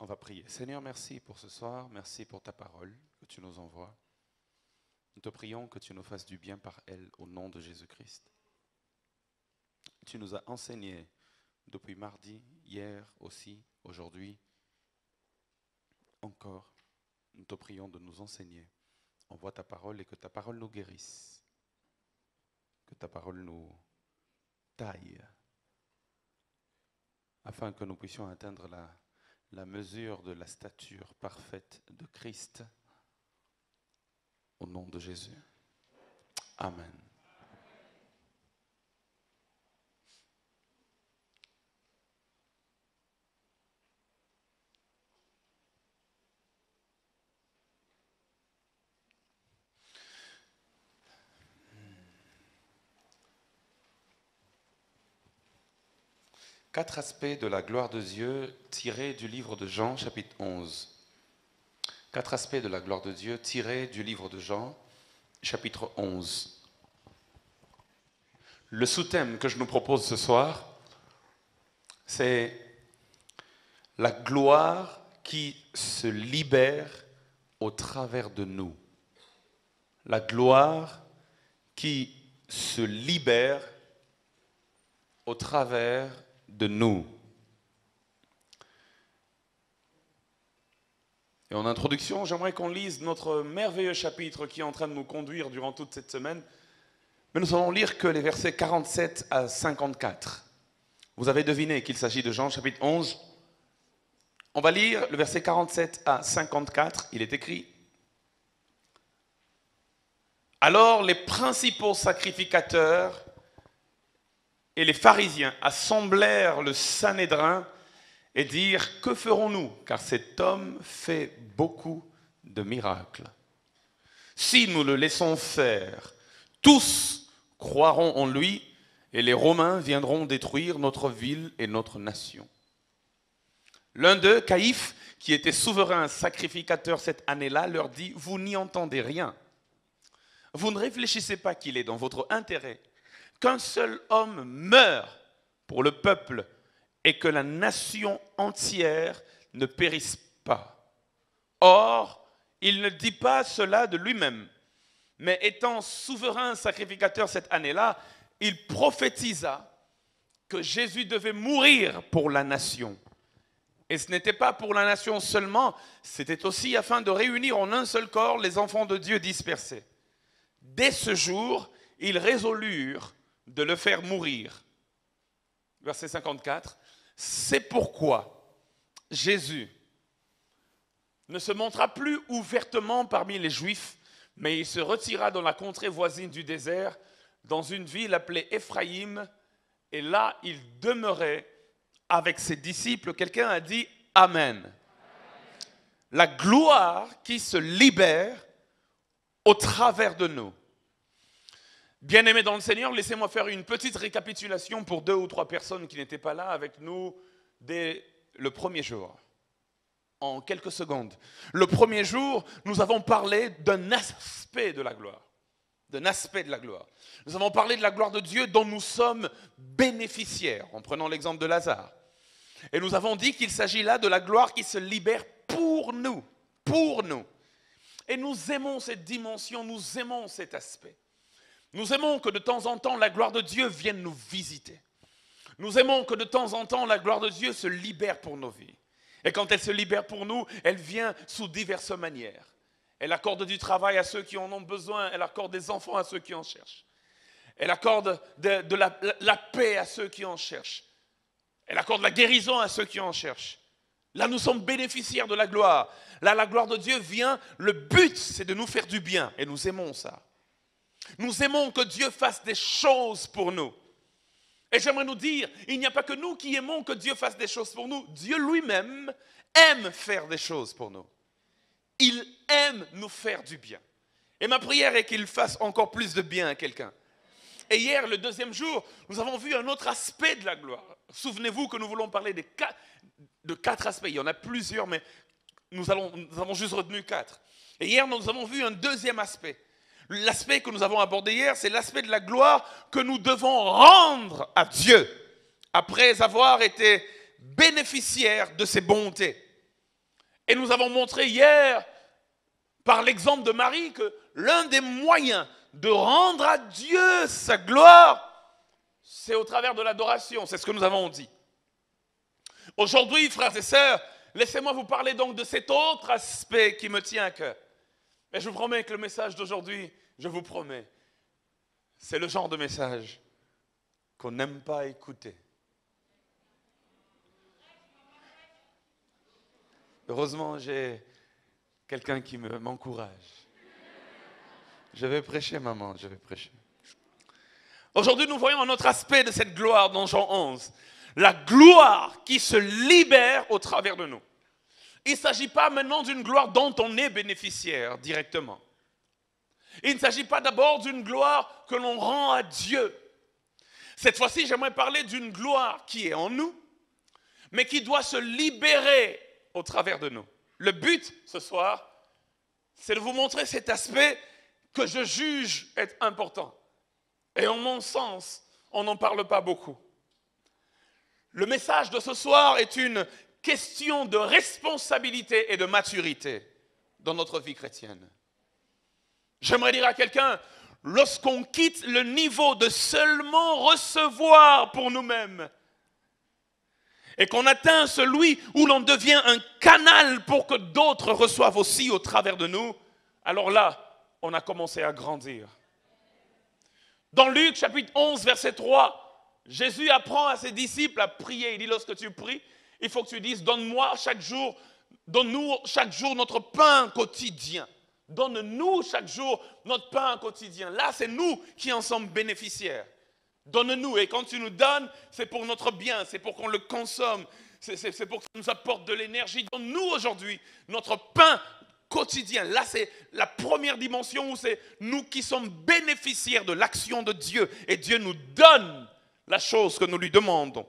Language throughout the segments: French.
On va prier. Seigneur, merci pour ce soir, merci pour ta parole que tu nous envoies. Nous te prions que tu nous fasses du bien par elle au nom de Jésus-Christ. Tu nous as enseigné depuis mardi, hier aussi, aujourd'hui, encore. Nous te prions de nous enseigner. Envoie ta parole et que ta parole nous guérisse. Que ta parole nous taille. Afin que nous puissions atteindre la mesure de la stature parfaite de Christ. Au nom de Jésus. Amen. Quatre aspects de la gloire de Dieu tirés du livre de Jean, chapitre 11. Quatre aspects de la gloire de Dieu tirés du livre de Jean, chapitre 11. Le sous-thème que je nous propose ce soir, c'est la gloire qui se libère au travers de nous. La gloire qui se libère au travers de nous. Et en introduction, j'aimerais qu'on lise notre merveilleux chapitre qui est en train de nous conduire durant toute cette semaine. Mais nous allons lire que les versets 47 à 54. Vous avez deviné qu'il s'agit de Jean chapitre 11. On va lire le verset 47 à 54. Il est écrit: Alors les principaux sacrificateurs et les pharisiens assemblèrent le Sanhédrin et dirent: Que ferons-nous? Car cet homme fait beaucoup de miracles. Si nous le laissons faire, tous croiront en lui et les Romains viendront détruire notre ville et notre nation. L'un d'eux, Caïphe, qui était souverain sacrificateur cette année-là, leur dit: Vous n'y entendez rien. Vous ne réfléchissez pas qu'il est dans votre intérêt qu'un seul homme meure pour le peuple et que la nation entière ne périsse pas. Or, il ne dit pas cela de lui-même, mais étant souverain sacrificateur cette année-là, il prophétisa que Jésus devait mourir pour la nation. Et ce n'était pas pour la nation seulement, c'était aussi afin de réunir en un seul corps les enfants de Dieu dispersés. Dès ce jour, ils résolurent de le faire mourir. Verset 54. C'est pourquoi Jésus ne se montra plus ouvertement parmi les Juifs, mais il se retira dans la contrée voisine du désert, dans une ville appelée Éphraïm, et là il demeurait avec ses disciples. Quelqu'un a dit Amen. La gloire qui se libère au travers de nous. Bien-aimés dans le Seigneur, laissez-moi faire une petite récapitulation pour 2 ou 3 personnes qui n'étaient pas là avec nous dès le premier jour. En quelques secondes. Le premier jour, nous avons parlé d'un aspect de la gloire. D'un aspect de la gloire. Nous avons parlé de la gloire de Dieu dont nous sommes bénéficiaires, en prenant l'exemple de Lazare. Et nous avons dit qu'il s'agit là de la gloire qui se libère pour nous. Pour nous. Et nous aimons cette dimension, nous aimons cet aspect. Nous aimons que de temps en temps la gloire de Dieu vienne nous visiter. Nous aimons que de temps en temps la gloire de Dieu se libère pour nos vies. Et quand elle se libère pour nous, elle vient sous diverses manières. Elle accorde du travail à ceux qui en ont besoin, elle accorde des enfants à ceux qui en cherchent. Elle accorde de la paix à ceux qui en cherchent. Elle accorde la guérison à ceux qui en cherchent. Là, nous sommes bénéficiaires de la gloire. Là, la gloire de Dieu vient. Le but, c'est de nous faire du bien. Et nous aimons ça. Nous aimons que Dieu fasse des choses pour nous. Et j'aimerais nous dire, il n'y a pas que nous qui aimons que Dieu fasse des choses pour nous. Dieu lui-même aime faire des choses pour nous. Il aime nous faire du bien. Et ma prière est qu'il fasse encore plus de bien à quelqu'un. Et hier, le deuxième jour, nous avons vu un autre aspect de la gloire. Souvenez-vous que nous voulons parler de 4 aspects. Il y en a plusieurs, mais nous avons juste retenu 4. Et hier, nous avons vu un deuxième aspect. L'aspect que nous avons abordé hier, c'est l'aspect de la gloire que nous devons rendre à Dieu après avoir été bénéficiaires de ses bontés. Et nous avons montré hier, par l'exemple de Marie, que l'un des moyens de rendre à Dieu sa gloire, c'est au travers de l'adoration. C'est ce que nous avons dit. Aujourd'hui, frères et sœurs, laissez-moi vous parler donc de cet autre aspect qui me tient à cœur. Et je vous promets que le message d'aujourd'hui, je vous promets, c'est le genre de message qu'on n'aime pas écouter. Heureusement, j'ai quelqu'un qui m'encourage. Je vais prêcher, maman, je vais prêcher. Aujourd'hui, nous voyons un autre aspect de cette gloire dans Jean 11. La gloire qui se libère au travers de nous. Il ne s'agit pas maintenant d'une gloire dont on est bénéficiaire directement. Il ne s'agit pas d'abord d'une gloire que l'on rend à Dieu. Cette fois-ci, j'aimerais parler d'une gloire qui est en nous, mais qui doit se libérer au travers de nous. Le but, ce soir, c'est de vous montrer cet aspect que je juge être important. Et en mon sens, on n'en parle pas beaucoup. Le message de ce soir est une question de responsabilité et de maturité dans notre vie chrétienne. J'aimerais dire à quelqu'un, lorsqu'on quitte le niveau de seulement recevoir pour nous-mêmes, et qu'on atteint celui où l'on devient un canal pour que d'autres reçoivent aussi au travers de nous, alors là, on a commencé à grandir. Dans Luc chapitre 11, verset 3, Jésus apprend à ses disciples à prier. Il dit, lorsque tu pries, il faut que tu dises, donne-nous chaque jour notre pain quotidien. Donne-nous chaque jour notre pain quotidien. Là, c'est nous qui en sommes bénéficiaires. Donne-nous, et quand tu nous donnes, c'est pour notre bien, c'est pour qu'on le consomme, c'est pour que ça nous apporte de l'énergie. Donne-nous aujourd'hui notre pain quotidien. Là, c'est la première dimension où c'est nous qui sommes bénéficiaires de l'action de Dieu. Et Dieu nous donne la chose que nous lui demandons.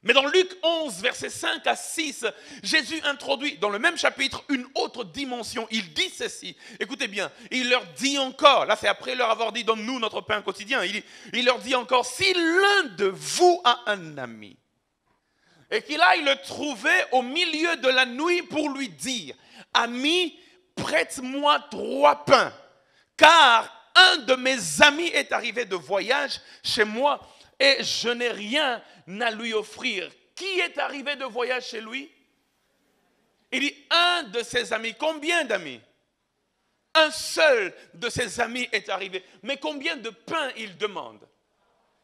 Mais dans Luc 11, versets 5 à 6, Jésus introduit dans le même chapitre une autre dimension. Il dit ceci, écoutez bien, il leur dit encore, là c'est après leur avoir dit donne-nous notre pain quotidien, il leur dit encore, si l'un de vous a un ami et qu'il aille le trouver au milieu de la nuit pour lui dire, ami, prête-moi 3 pains, car un de mes amis est arrivé de voyage chez moi et je n'ai rien à lui offrir. Qui est arrivé de voyage chez lui? Il dit un de ses amis. Combien d'amis? Un seul de ses amis est arrivé. Mais combien de pains il demande?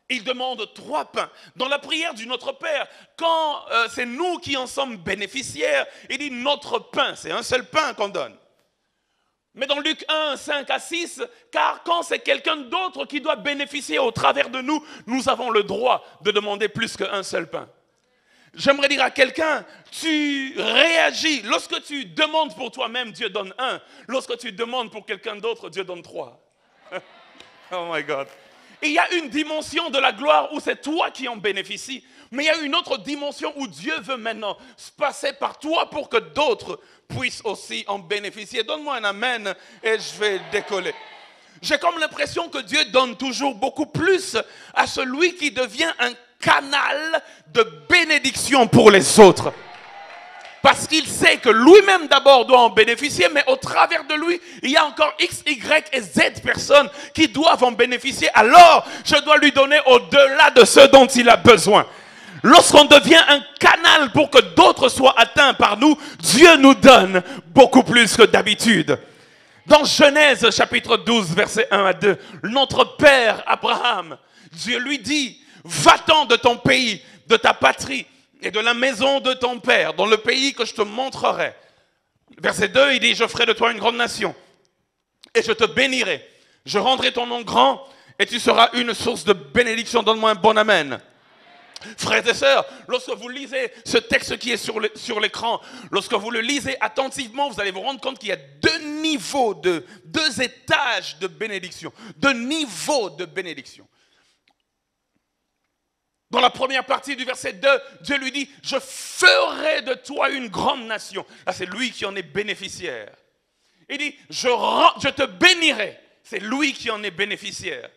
Il demande 3 pains. Dans la prière du Notre Père, quand c'est nous qui en sommes bénéficiaires, il dit notre pain, c'est un seul pain qu'on donne. Mais dans Luc 1, 5 à 6, car quand c'est quelqu'un d'autre qui doit bénéficier au travers de nous, nous avons le droit de demander plus qu'un seul pain. J'aimerais dire à quelqu'un, tu réagis. Lorsque tu demandes pour toi-même, Dieu donne 1. Lorsque tu demandes pour quelqu'un d'autre, Dieu donne 3. Oh my God. Et il y a une dimension de la gloire où c'est toi qui en bénéficies. Mais il y a une autre dimension où Dieu veut maintenant se passer par toi pour que d'autres puissent aussi en bénéficier. Donne-moi un amen et je vais décoller. J'ai comme l'impression que Dieu donne toujours beaucoup plus à celui qui devient un canal de bénédiction pour les autres. Parce qu'il sait que lui-même d'abord doit en bénéficier, mais au travers de lui, il y a encore X, Y et Z personnes qui doivent en bénéficier. Alors, je dois lui donner au-delà de ce dont il a besoin. Lorsqu'on devient un canal pour que d'autres soient atteints par nous, Dieu nous donne beaucoup plus que d'habitude. Dans Genèse chapitre 12, versets 1 à 2, notre père Abraham, Dieu lui dit, va-t'en de ton pays, de ta patrie et de la maison de ton père, dans le pays que je te montrerai. Verset 2, il dit, je ferai de toi une grande nation et je te bénirai. Je rendrai ton nom grand et tu seras une source de bénédiction. Donne-moi un bon amen. Frères et sœurs, lorsque vous lisez ce texte qui est sur l'écran, lorsque vous le lisez attentivement, vous allez vous rendre compte qu'il y a 2 niveaux, 2 étages de bénédiction, 2 niveaux de bénédiction. Dans la première partie du verset 2, Dieu lui dit, je ferai de toi une grande nation. Là, c'est lui qui en est bénéficiaire. Il dit, je te bénirai. C'est lui qui en est bénéficiaire.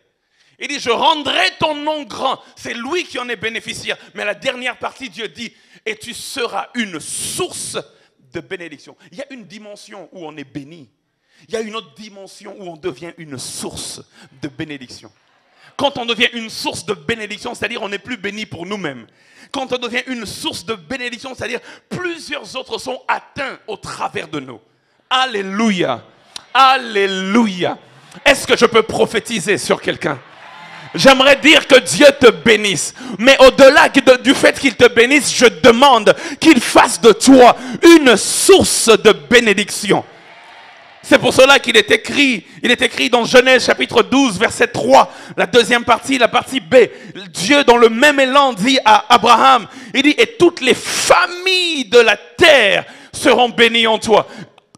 Il dit, je rendrai ton nom grand. C'est lui qui en est bénéficiaire. Mais à la dernière partie, Dieu dit, et tu seras une source de bénédiction. Il y a une dimension où on est béni. Il y a une autre dimension où on devient une source de bénédiction. Quand on devient une source de bénédiction, c'est-à-dire on n'est plus béni pour nous-mêmes. Quand on devient une source de bénédiction, c'est-à-dire plusieurs autres sont atteints au travers de nous. Alléluia. Alléluia. Est-ce que je peux prophétiser sur quelqu'un? J'aimerais dire que Dieu te bénisse. Mais au-delà du fait qu'il te bénisse, je demande qu'il fasse de toi une source de bénédiction. C'est pour cela qu'il est écrit dans Genèse chapitre 12, verset 3, la deuxième partie, la partie B. Dieu, dans le même élan, dit à Abraham, il dit, et toutes les familles de la terre seront bénies en toi.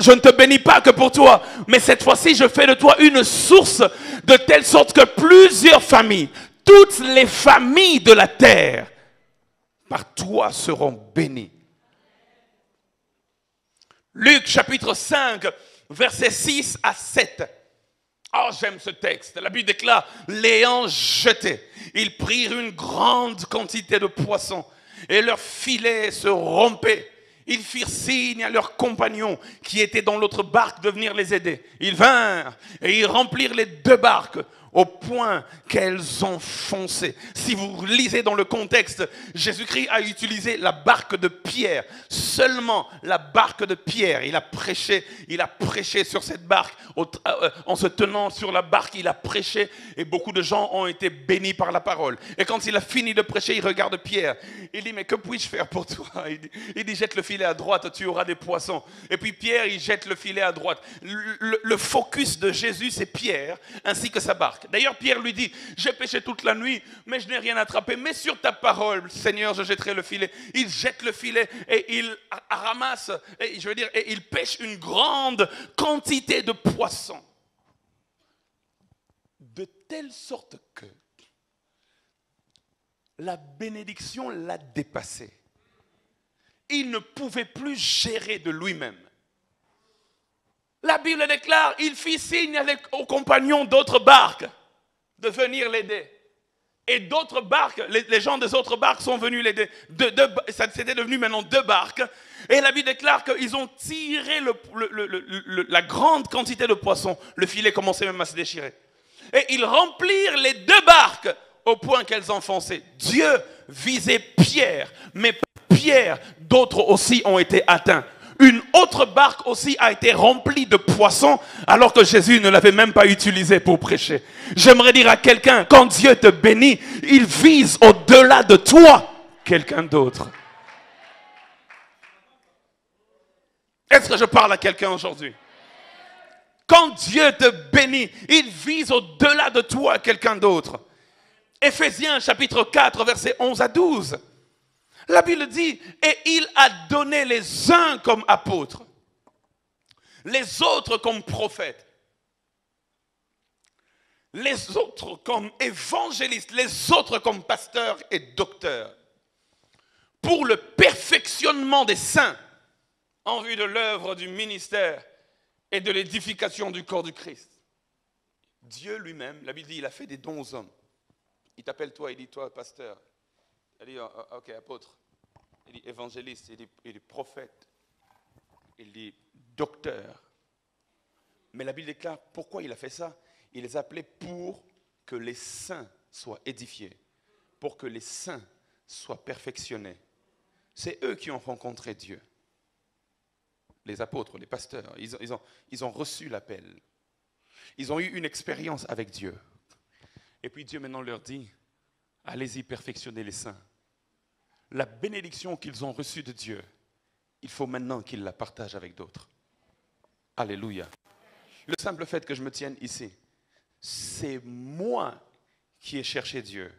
Je ne te bénis pas que pour toi, mais cette fois-ci, je fais de toi une source de telle sorte que plusieurs familles, toutes les familles de la terre, par toi seront bénies. Luc chapitre 5, versets 6 à 7. Oh, j'aime ce texte. La Bible déclare, l'ayant jeté, ils prirent une grande quantité de poissons et leurs filets se rompaient. Ils firent signe à leurs compagnons qui étaient dans l'autre barque de venir les aider. Ils vinrent et ils remplirent les 2 barques au point qu'elles ont foncé. Si vous lisez dans le contexte, Jésus-Christ a utilisé la barque de Pierre. Seulement la barque de Pierre. Il a prêché sur cette barque. En se tenant sur la barque, il a prêché. Et beaucoup de gens ont été bénis par la parole. Et quand il a fini de prêcher, il regarde Pierre. Il dit, mais que puis-je faire pour toi? Il dit, jette le filet à droite, tu auras des poissons. Et puis Pierre, il jette le filet à droite. Le focus de Jésus, c'est Pierre, ainsi que sa barque. D'ailleurs, Pierre lui dit, j'ai pêché toute la nuit, mais je n'ai rien attrapé. Mais sur ta parole, Seigneur, je jetterai le filet. Il jette le filet et il ramasse, et il pêche une grande quantité de poissons. De telle sorte que la bénédiction l'a dépassé. Il ne pouvait plus gérer de lui-même. La Bible déclare, il fit signe aux compagnons d'autres barques de venir l'aider. Et d'autres barques, les gens des autres barques sont venus l'aider. C'était devenu maintenant 2 barques. Et la Bible déclare qu'ils ont tiré la grande quantité de poissons. Le filet commençait même à se déchirer. Et ils remplirent les 2 barques au point qu'elles enfonçaient. Dieu visait Pierre, mais Pierre, d'autres aussi ont été atteints. Une autre barque aussi a été remplie de poissons alors que Jésus ne l'avait même pas utilisé pour prêcher. J'aimerais dire à quelqu'un, quand Dieu te bénit, il vise au-delà de toi quelqu'un d'autre. Est-ce que je parle à quelqu'un aujourd'hui? Quand Dieu te bénit, il vise au-delà de toi quelqu'un d'autre. Éphésiens chapitre 4, versets 11 à 12. La Bible dit, et il a donné les uns comme apôtres, les autres comme prophètes, les autres comme évangélistes, les autres comme pasteurs et docteurs, pour le perfectionnement des saints, en vue de l'œuvre du ministère et de l'édification du corps du Christ. Dieu lui-même, la Bible dit, il a fait des dons aux hommes. Il t'appelle toi, il dit toi, pasteur. Il dit, ok, apôtre. Il dit évangéliste, il dit prophète. Il dit docteur. Mais la Bible déclare pourquoi il a fait ça. Il les appelait pour que les saints soient édifiés. Pour que les saints soient perfectionnés. C'est eux qui ont rencontré Dieu. Les apôtres, les pasteurs, ils ont reçu l'appel. Ils ont eu une expérience avec Dieu. Et puis Dieu maintenant leur dit, allez-y perfectionner les saints. La bénédiction qu'ils ont reçue de Dieu, il faut maintenant qu'ils la partagent avec d'autres. Alléluia. Le simple fait que je me tienne ici, c'est moi qui ai cherché Dieu.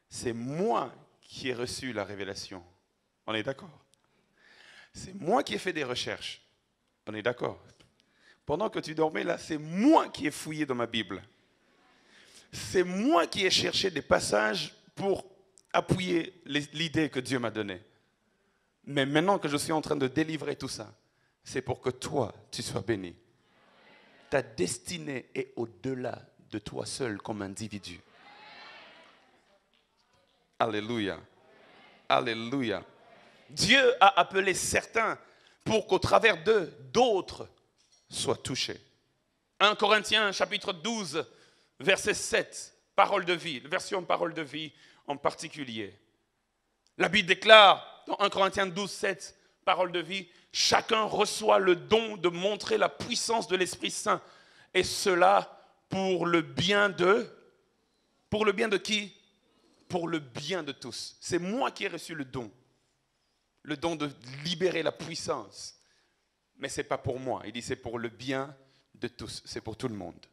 C'est moi qui ai reçu la révélation. On est d'accord? C'est moi qui ai fait des recherches. On est d'accord? Pendant que tu dormais là, c'est moi qui ai fouillé dans ma Bible. C'est moi qui ai cherché des passages pour appuyer l'idée que Dieu m'a donnée. Mais maintenant que je suis en train de délivrer tout ça, c'est pour que toi, tu sois béni. Ta destinée est au-delà de toi seul comme individu. Alléluia. Alléluia. Dieu a appelé certains pour qu'au travers d'eux, d'autres soient touchés. 1 Corinthiens chapitre 12, verset 7, parole de vie, version parole de vie en particulier. La Bible déclare dans 1 Corinthiens 12, 7, parole de vie, chacun reçoit le don de montrer la puissance de l'Esprit Saint, et cela pour le bien de... Pour le bien de qui? Pour le bien de tous. C'est moi qui ai reçu le don de libérer la puissance. Mais ce n'est pas pour moi. Il dit c'est pour le bien de tous. C'est pour tout le monde.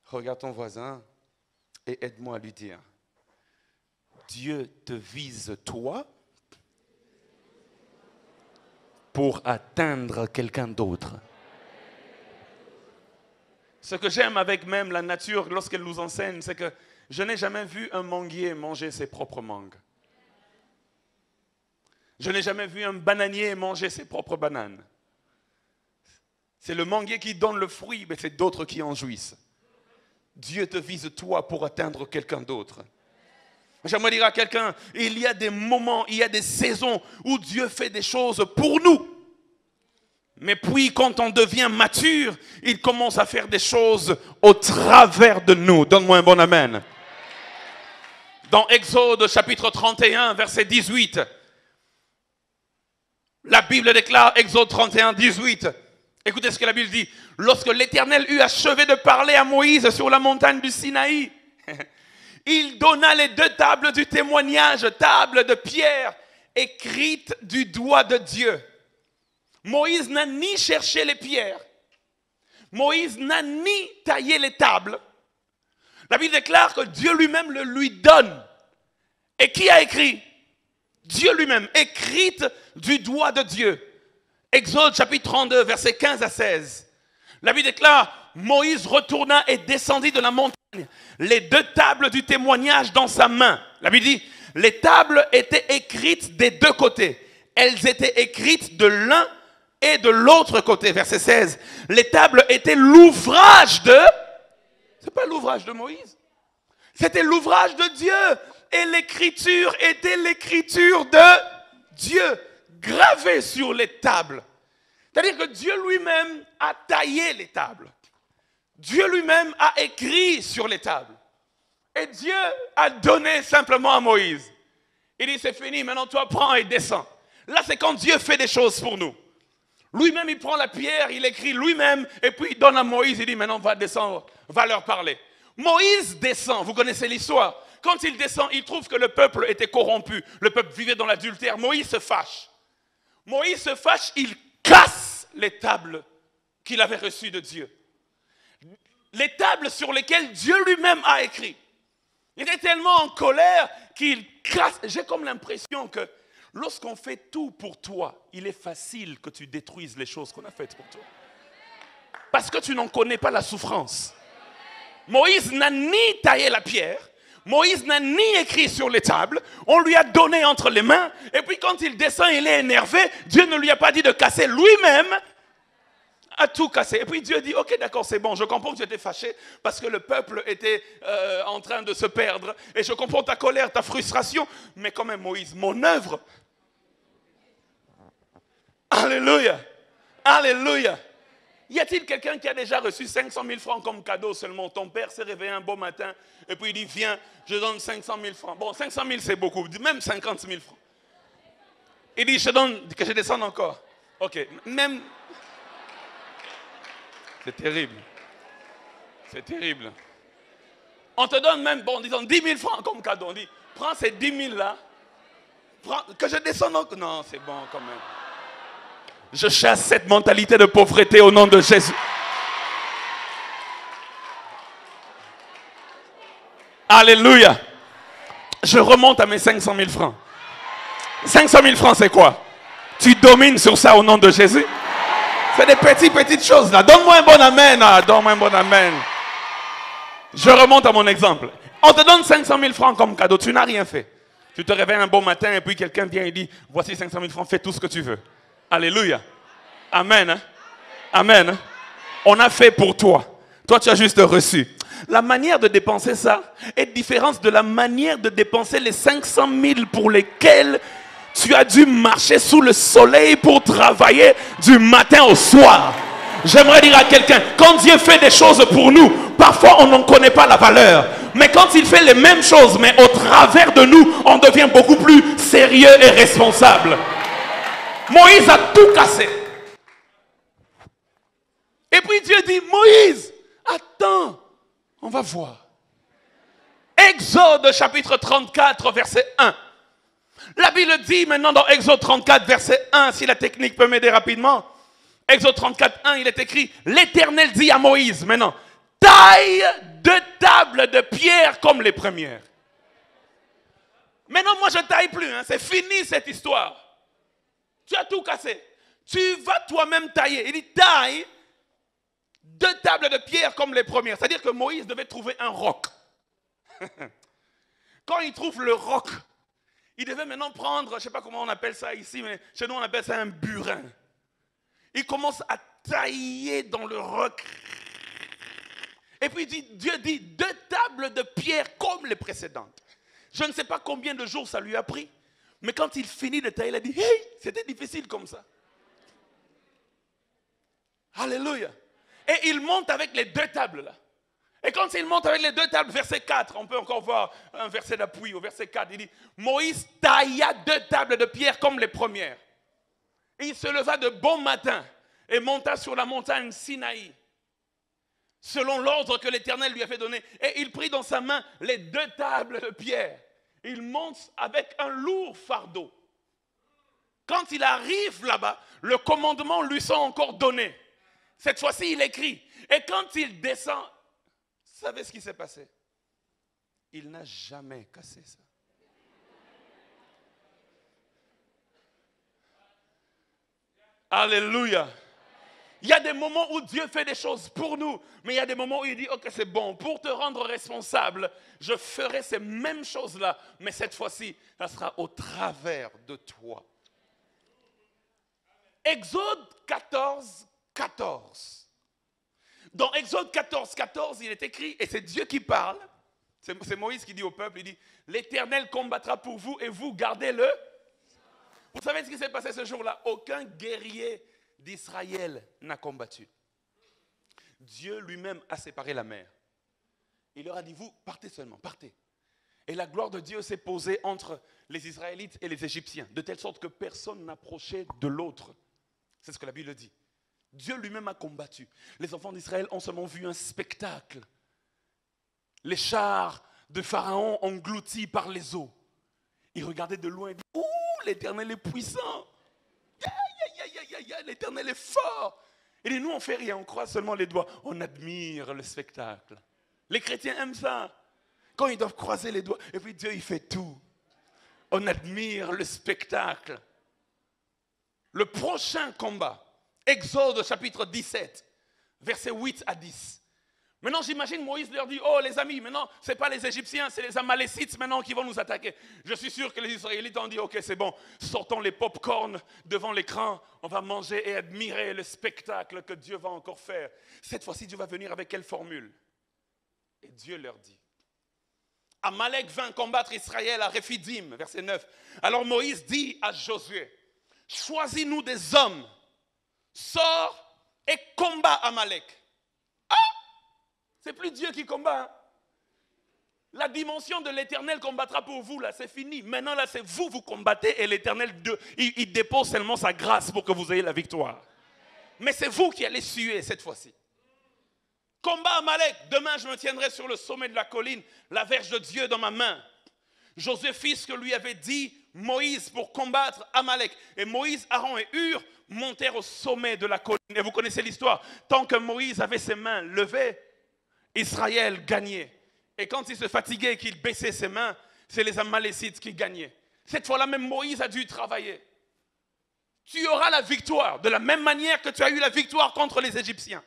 Regarde ton voisin et aide-moi à lui dire, Dieu te vise toi pour atteindre quelqu'un d'autre. Ce que j'aime avec même la nature lorsqu'elle nous enseigne, c'est que je n'ai jamais vu un manguier manger ses propres mangues. Je n'ai jamais vu un bananier manger ses propres bananes. C'est le manguier qui donne le fruit, mais c'est d'autres qui en jouissent. Dieu te vise toi pour atteindre quelqu'un d'autre. J'aimerais dire à quelqu'un, il y a des moments, il y a des saisons où Dieu fait des choses pour nous. Mais puis, quand on devient mature, il commence à faire des choses au travers de nous. Donne-moi un bon amen. Dans Exode chapitre 31, verset 18, la Bible déclare, Exode 31, 18, écoutez ce que la Bible dit. Lorsque l'Éternel eut achevé de parler à Moïse sur la montagne du Sinaï, il donna les 2 tables du témoignage, tables de pierre, écrites du doigt de Dieu. Moïse n'a ni cherché les pierres. Moïse n'a ni taillé les tables. La Bible déclare que Dieu lui-même le lui donne. Et qui a écrit? Dieu lui-même, écrite du doigt de Dieu. Exode chapitre 32, versets 15 à 16. La Bible déclare, Moïse retourna et descendit de la montagne, les 2 tables du témoignage dans sa main. La Bible dit, les tables étaient écrites des 2 côtés. Elles étaient écrites de l'un et de l'autre côté. Verset 16. Les tables étaient l'ouvrage de... C'est pas l'ouvrage de Moïse. C'était l'ouvrage de Dieu. Et l'écriture était l'écriture de Dieu, gravée sur les tables. C'est-à-dire que Dieu lui-même a taillé les tables. Dieu lui-même a écrit sur les tables. Et Dieu a donné simplement à Moïse. Il dit, c'est fini, maintenant toi prends et descends. Là, c'est quand Dieu fait des choses pour nous. Lui-même, il prend la pierre, il écrit lui-même, et puis il donne à Moïse, il dit, maintenant va descendre, va leur parler. Moïse descend, vous connaissez l'histoire. Quand il descend, il trouve que le peuple était corrompu, le peuple vivait dans l'adultère. Moïse se fâche. Moïse se fâche, il casse les tables qu'il avait reçues de Dieu. Les tables sur lesquelles Dieu lui-même a écrit. Il était tellement en colère qu'il casse. J'ai comme l'impression que lorsqu'on fait tout pour toi, il est facile que tu détruises les choses qu'on a faites pour toi. Parce que tu n'en connais pas la souffrance. Moïse n'a ni taillé la pierre, Moïse n'a ni écrit sur les tables, on lui a donné entre les mains, et puis quand il descend, il est énervé, Dieu ne lui a pas dit de casser lui-même, a tout cassé. Et puis Dieu dit, ok d'accord c'est bon, je comprends que tu étais fâché parce que le peuple était en train de se perdre, et je comprends ta colère, ta frustration, mais quand même Moïse, mon œuvre, alléluia, alléluia. Y a-t-il quelqu'un qui a déjà reçu 500 000 francs comme cadeau seulement? Ton père s'est réveillé un beau matin et puis il dit, viens, je donne 500 000 francs. Bon, 500 000 c'est beaucoup, même 50 000 francs. Il dit, je te donne, que je descende encore. Ok, même... C'est terrible. C'est terrible. On te donne même, bon, disons 10 000 francs comme cadeau. On dit, prends ces 10 000 là, prends, que je descende encore. Non, c'est bon quand même. Je chasse cette mentalité de pauvreté au nom de Jésus. Alléluia. Je remonte à mes 500 000 francs. 500 000 francs, c'est quoi? Tu domines sur ça au nom de Jésus? C'est des petites choses là. Donne-moi un bon amen. Donne-moi un bon amen. Je remonte à mon exemple. On te donne 500 000 francs comme cadeau. Tu n'as rien fait. Tu te réveilles un bon matin et puis quelqu'un vient et dit, voici 500 000 francs, fais tout ce que tu veux. Alléluia. Amen. Amen. On a fait pour toi. Toi, tu as juste reçu. La manière de dépenser ça est différente de la manière de dépenser les 500 000 pour lesquels Tu as dû marcher sous le soleil pour travailler du matin au soir. J'aimerais dire à quelqu'un, quand Dieu fait des choses pour nous, parfois on n'en connaît pas la valeur. Mais quand il fait les mêmes choses, mais au travers de nous, on devient beaucoup plus sérieux et responsable. Moïse a tout cassé. Et puis Dieu dit, Moïse, attends, on va voir. Exode chapitre 34, verset 1. La Bible dit maintenant dans Exode 34, verset 1, si la technique peut m'aider rapidement. Exode 34, 1, il est écrit, l'Éternel dit à Moïse maintenant, taille 2 tables de pierre comme les premières. Maintenant, moi je ne taille plus, hein, c'est fini cette histoire. Tu as tout cassé. Tu vas toi-même tailler. Il dit, taille 2 tables de pierre comme les premières. C'est-à-dire que Moïse devait trouver un roc. Quand il trouve le roc, il devait maintenant prendre, je ne sais pas comment on appelle ça ici, mais chez nous on appelle ça un burin. Il commence à tailler dans le roc. Et puis Dieu dit 2 tables de pierre comme les précédentes. Je ne sais pas combien de jours ça lui a pris. Mais quand il finit de tailler, il a dit, hey, c'était difficile comme ça. Alléluia. Et il monte avec les 2 tables là. Et quand il monte avec les 2 tables, verset 4, on peut encore voir un verset d'appui au verset 4, il dit, Moïse tailla 2 tables de pierre comme les premières. Et il se leva de bon matin et monta sur la montagne Sinaï, selon l'ordre que l'Éternel lui avait donné. Et il prit dans sa main les 2 tables de pierre. Il monte avec un lourd fardeau. Quand il arrive là-bas, le commandement lui sont encore donnés. Cette fois-ci, il écrit. Et quand il descend, vous savez ce qui s'est passé? Il n'a jamais cassé ça. Alléluia. Il y a des moments où Dieu fait des choses pour nous, mais il y a des moments où il dit, ok, c'est bon, pour te rendre responsable, je ferai ces mêmes choses-là, mais cette fois-ci, ça sera au travers de toi. Exode 14, 14. Dans Exode 14, 14, il est écrit, et c'est Dieu qui parle, c'est Moïse qui dit au peuple, il dit, l'Éternel combattra pour vous et vous gardez-le. Vous savez ce qui s'est passé ce jour-là? Aucun guerrier d'Israël n'a combattu. Dieu lui-même a séparé la mer. Il leur a dit, vous partez seulement, partez. Et la gloire de Dieu s'est posée entre les Israélites et les Égyptiens, de telle sorte que personne n'approchait de l'autre. C'est ce que la Bible dit. Dieu lui-même a combattu. Les enfants d'Israël ont seulement vu un spectacle. Les chars de Pharaon engloutis par les eaux. Ils regardaient de loin et disaient, ouh, l'Éternel est puissant. L'Éternel est fort. Et nous, on ne fait rien, on croise seulement les doigts. On admire le spectacle. Les chrétiens aiment ça. Quand ils doivent croiser les doigts, et puis Dieu, il fait tout. On admire le spectacle. Le prochain combat, Exode chapitre 17, versets 8 à 10. Maintenant, j'imagine Moïse leur dit, oh les amis, maintenant, ce n'est pas les Égyptiens, c'est les Amalécites maintenant qui vont nous attaquer. Je suis sûr que les Israélites ont dit, ok, c'est bon, sortons les pop-corn devant l'écran, on va manger et admirer le spectacle que Dieu va encore faire. Cette fois-ci, Dieu va venir avec quelle formule? Et Dieu leur dit, Amalek vint combattre Israël à Réphidim, verset 9. Alors Moïse dit à Josué, choisis-nous des hommes, sors et combat Amalek. C'est plus Dieu qui combat. Hein? La dimension de l'Éternel combattra pour vous, là, c'est fini. Maintenant, là, c'est vous, vous combattez et l'Éternel, il dépose seulement sa grâce pour que vous ayez la victoire. Mais c'est vous qui allez suer cette fois-ci. Combat Amalek. Demain, je me tiendrai sur le sommet de la colline, la verge de Dieu dans ma main. Josué fit ce que lui avait dit Moïse pour combattre Amalek. Et Moïse, Aaron et Hur montèrent au sommet de la colline. Et vous connaissez l'histoire. Tant que Moïse avait ses mains levées, Israël gagnait. Et quand il se fatiguait et qu'il baissait ses mains, c'est les Amalécites qui gagnaient. Cette fois-là, même Moïse a dû travailler. Tu auras la victoire de la même manière que tu as eu la victoire contre les Égyptiens.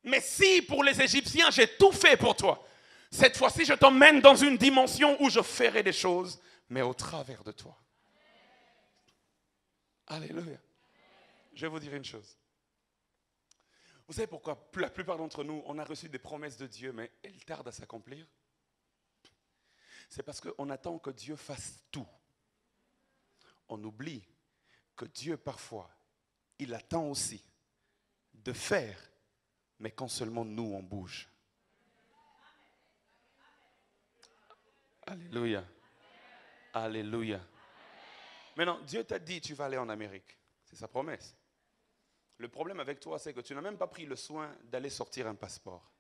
Mais si pour les Égyptiens, j'ai tout fait pour toi, cette fois-ci, je t'emmène dans une dimension où je ferai des choses, mais au travers de toi. Alléluia. Je vais vous dire une chose. Vous savez pourquoi la plupart d'entre nous, on a reçu des promesses de Dieu, mais elles tardent à s'accomplir? C'est parce qu'on attend que Dieu fasse tout. on oublie que Dieu, parfois, il attend aussi de faire, mais quand seulement nous, on bouge. Alléluia. Alléluia. Maintenant, Dieu t'a dit, tu vas aller en Amérique. C'est sa promesse. Le problème avec toi, c'est que tu n'as même pas pris le soin d'aller sortir un passeport.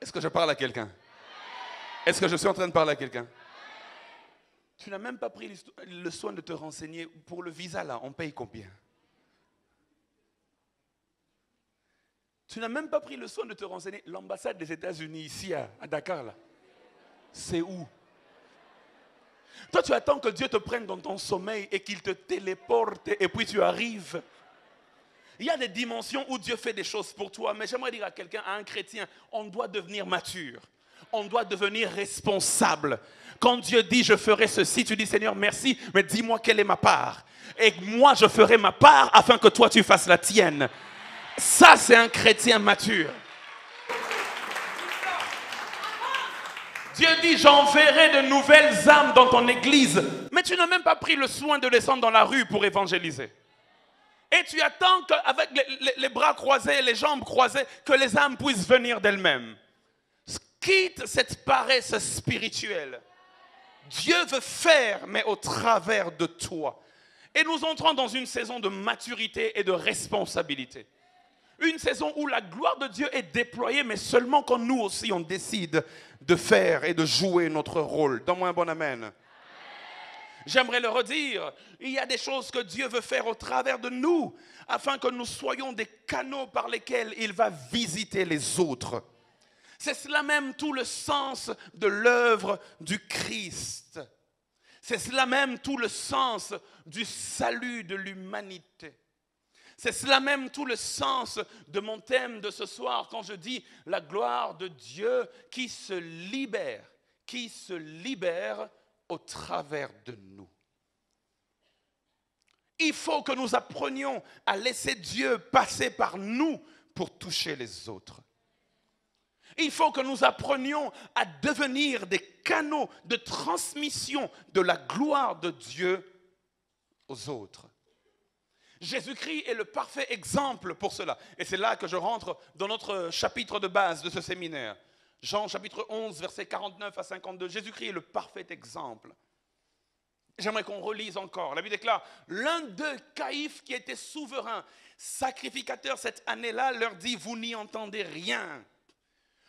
Est-ce que je parle à quelqu'un? Est-ce que je suis en train de parler à quelqu'un? Tu n'as même pas pris le soin de te renseigner. Pour le visa, là, on paye combien? Tu n'as même pas pris le soin de te renseigner. L'ambassade des États-Unis ici à Dakar, là, c'est où? Toi, tu attends que Dieu te prenne dans ton sommeil et qu'il te téléporte et puis tu arrives. Il y a des dimensions où Dieu fait des choses pour toi, mais j'aimerais dire à quelqu'un, à un chrétien, on doit devenir mature. On doit devenir responsable. Quand Dieu dit je ferai ceci, tu dis Seigneur merci, mais dis-moi quelle est ma part. Et moi je ferai ma part afin que toi tu fasses la tienne. Ça c'est un chrétien mature. Dieu dit j'enverrai de nouvelles âmes dans ton église. Mais tu n'as même pas pris le soin de descendre dans la rue pour évangéliser. Et tu attends qu'avec les bras croisés, les jambes croisées, que les âmes puissent venir d'elles-mêmes. Quitte cette paresse spirituelle. Dieu veut faire, mais au travers de toi. Et nous entrons dans une saison de maturité et de responsabilité. Une saison où la gloire de Dieu est déployée, mais seulement quand nous aussi on décide de faire et de jouer notre rôle. Donne-moi un bon amen. J'aimerais le redire, il y a des choses que Dieu veut faire au travers de nous, afin que nous soyons des canaux par lesquels il va visiter les autres. C'est cela même tout le sens de l'œuvre du Christ. C'est cela même tout le sens du salut de l'humanité. C'est cela même tout le sens de mon thème de ce soir quand je dis la gloire de Dieu qui se libère au travers de nous. Il faut que nous apprenions à laisser Dieu passer par nous pour toucher les autres. Il faut que nous apprenions à devenir des canaux de transmission de la gloire de Dieu aux autres. Jésus-Christ est le parfait exemple pour cela. Et c'est là que je rentre dans notre chapitre de base de ce séminaire. Jean chapitre 11, versets 49 à 52. Jésus-Christ est le parfait exemple. J'aimerais qu'on relise encore. La Bible déclare, l'un d'eux, Caïphe, qui était souverain, sacrificateur cette année-là, leur dit, vous n'y entendez rien.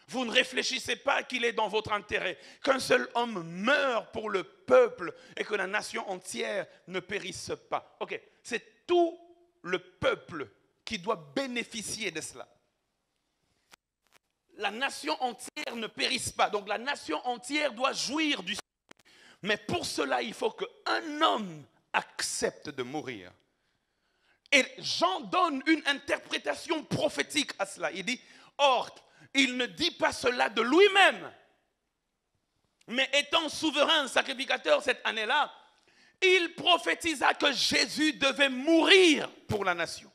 Vous ne réfléchissez pas qu'il est dans votre intérêt, qu'un seul homme meure pour le peuple et que la nation entière ne périsse pas. Ok, c'est tout le peuple qui doit bénéficier de cela. La nation entière ne périsse pas, donc la nation entière doit jouir du salut. Mais pour cela, il faut qu'un homme accepte de mourir. Et Jean donne une interprétation prophétique à cela. Il dit, or, il ne dit pas cela de lui-même. Mais étant souverain sacrificateur cette année-là, il prophétisa que Jésus devait mourir pour la nation.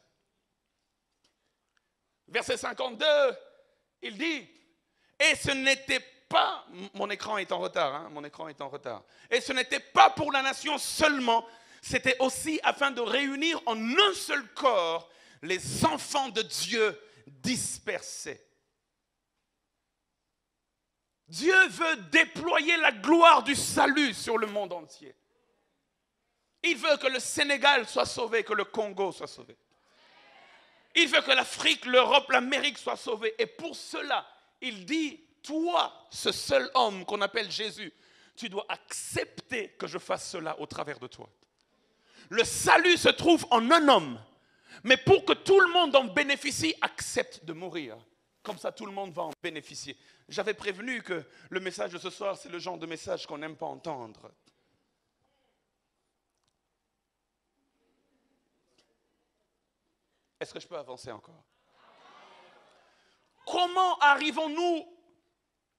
Verset 52, il dit, et ce n'était pas, mon écran est en retard, et ce n'était pas pour la nation seulement, c'était aussi afin de réunir en un seul corps les enfants de Dieu dispersés. Dieu veut déployer la gloire du salut sur le monde entier. Il veut que le Sénégal soit sauvé, que le Congo soit sauvé. Il veut que l'Afrique, l'Europe, l'Amérique soient sauvées. Et pour cela, il dit, toi, ce seul homme qu'on appelle Jésus, tu dois accepter que je fasse cela au travers de toi. Le salut se trouve en un homme. Mais pour que tout le monde en bénéficie, accepte de mourir. Comme ça, tout le monde va en bénéficier. J'avais prévenu que le message de ce soir, c'est le genre de message qu'on n'aime pas entendre. Est-ce que je peux avancer encore? Comment arrivons-nous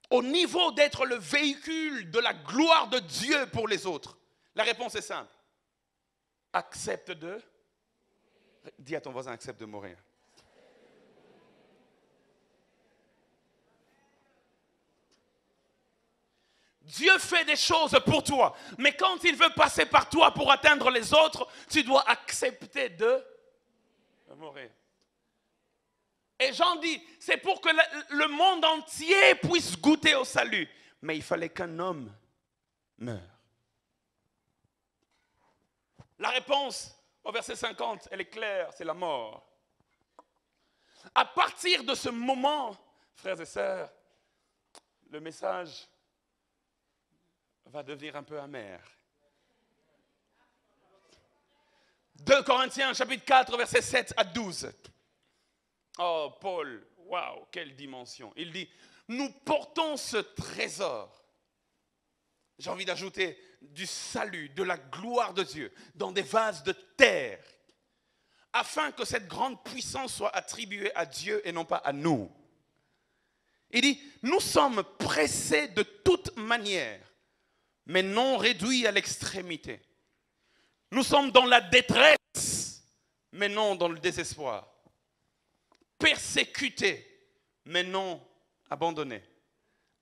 au niveau d'être le véhicule de la gloire de Dieu pour les autres? La réponse est simple. Accepte de... Dis à ton voisin, accepte de mourir. Dieu fait des choses pour toi. Mais quand il veut passer par toi pour atteindre les autres, tu dois accepter de mourir. Et Jean dit, c'est pour que le monde entier puisse goûter au salut. Mais il fallait qu'un homme meure. La réponse au verset 50, elle est claire, c'est la mort. À partir de ce moment, frères et sœurs, le message va devenir un peu amer. 2 Corinthiens chapitre 4, versets 7 à 12. Oh, Paul, waouh, quelle dimension. Il dit, nous portons ce trésor, j'ai envie d'ajouter, du salut, de la gloire de Dieu, dans des vases de terre, afin que cette grande puissance soit attribuée à Dieu et non pas à nous. Il dit, nous sommes pressés de toute manière, mais non réduits à l'extrémité. Nous sommes dans la détresse, mais non dans le désespoir. Persécutés, mais non abandonnés.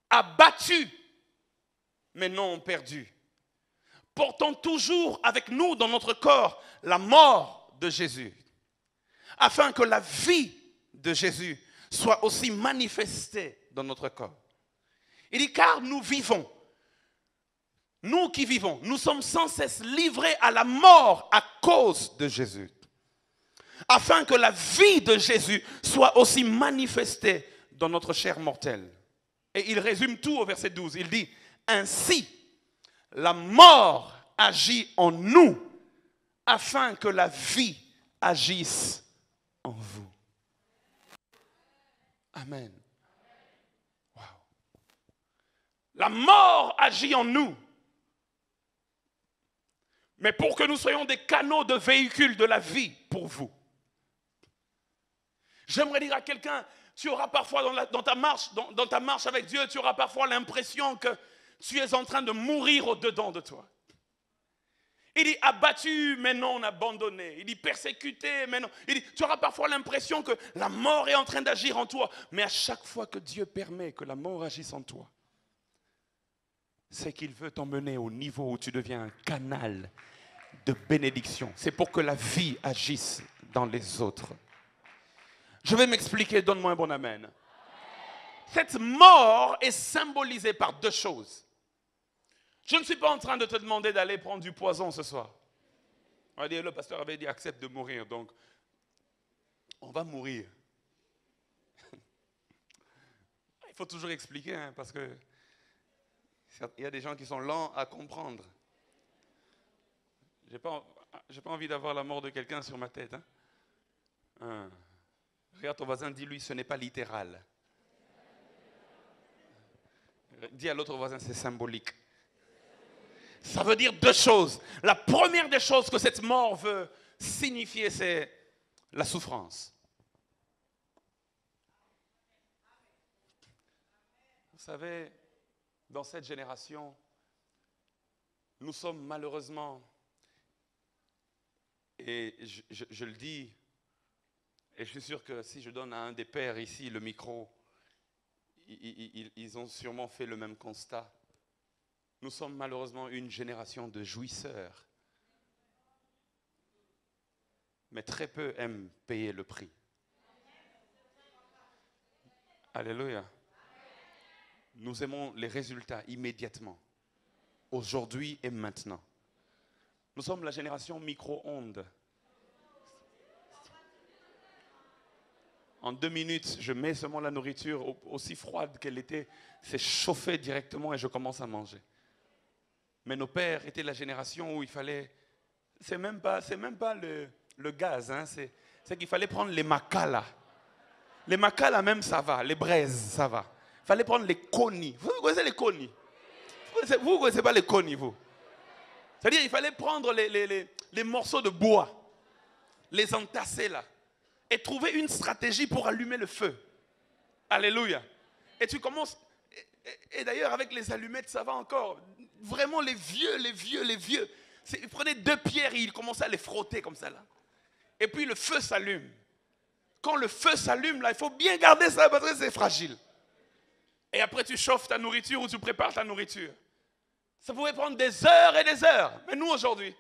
Abattus, mais non perdus. Portons toujours avec nous dans notre corps la mort de Jésus, afin que la vie de Jésus soit aussi manifestée dans notre corps. Il dit, car nous vivons, nous qui vivons, nous sommes sans cesse livrés à la mort à cause de Jésus, afin que la vie de Jésus soit aussi manifestée dans notre chair mortelle. Et il résume tout au verset 12. Il dit, ainsi, la mort agit en nous, afin que la vie agisse en vous. Amen. Wow. La mort agit en nous. Mais pour que nous soyons des canaux de véhicules de la vie pour vous. J'aimerais dire à quelqu'un, tu auras parfois dans ta marche avec Dieu, tu auras parfois l'impression que tu es en train de mourir au-dedans de toi. Il dit abattu, mais non abandonné. Il dit persécuté, mais non. Il dit, tu auras parfois l'impression que la mort est en train d'agir en toi. Mais à chaque fois que Dieu permet que la mort agisse en toi, c'est qu'il veut t'emmener au niveau où tu deviens un canal de bénédiction. C'est pour que la vie agisse dans les autres. Je vais m'expliquer, donne-moi un bon amen. Cette mort est symbolisée par deux choses. Je ne suis pas en train de te demander d'aller prendre du poison ce soir. On va dire, le pasteur avait dit, accepte de mourir, donc on va mourir. Il faut toujours expliquer, hein, parce que il y a des gens qui sont lents à comprendre. J'ai pas envie d'avoir la mort de quelqu'un sur ma tête. Hein. Regarde ton voisin, dis-lui, ce n'est pas littéral. Dis à l'autre voisin, c'est symbolique. Ça veut dire deux choses. La première des choses que cette mort veut signifier, c'est la souffrance. Vous savez, dans cette génération, nous sommes malheureusement, et je le dis, et je suis sûr que si je donne à un des pères ici le micro, ils ont sûrement fait le même constat. Nous sommes malheureusement une génération de jouisseurs. Mais très peu aiment payer le prix. Alléluia. Nous aimons les résultats immédiatement. Aujourd'hui et maintenant. Nous sommes la génération micro-ondes. En 2 minutes, je mets seulement la nourriture aussi froide qu'elle était. C'est chauffé directement et je commence à manger. Mais nos pères étaient la génération où il fallait... C'est même pas le gaz, hein, c'est qu'il fallait prendre les macas là. Les macas là même ça va, les braises ça va. Il fallait prendre les conis. Vous connaissez les conis? Vous ne connaissez pas les conis, vous? C'est-à-dire il fallait prendre les morceaux de bois, les entasser là, et trouver une stratégie pour allumer le feu. Alléluia. Et tu commences... Et d'ailleurs, avec les allumettes, ça va encore. Vraiment, les vieux. Ils prenaient 2 pierres et ils commençaient à les frotter comme ça, là. Et puis, le feu s'allume. Quand le feu s'allume, là, il faut bien garder ça parce que c'est fragile. Et après, tu chauffes ta nourriture ou tu prépares ta nourriture. Ça pouvait prendre des heures et des heures. Mais nous, aujourd'hui,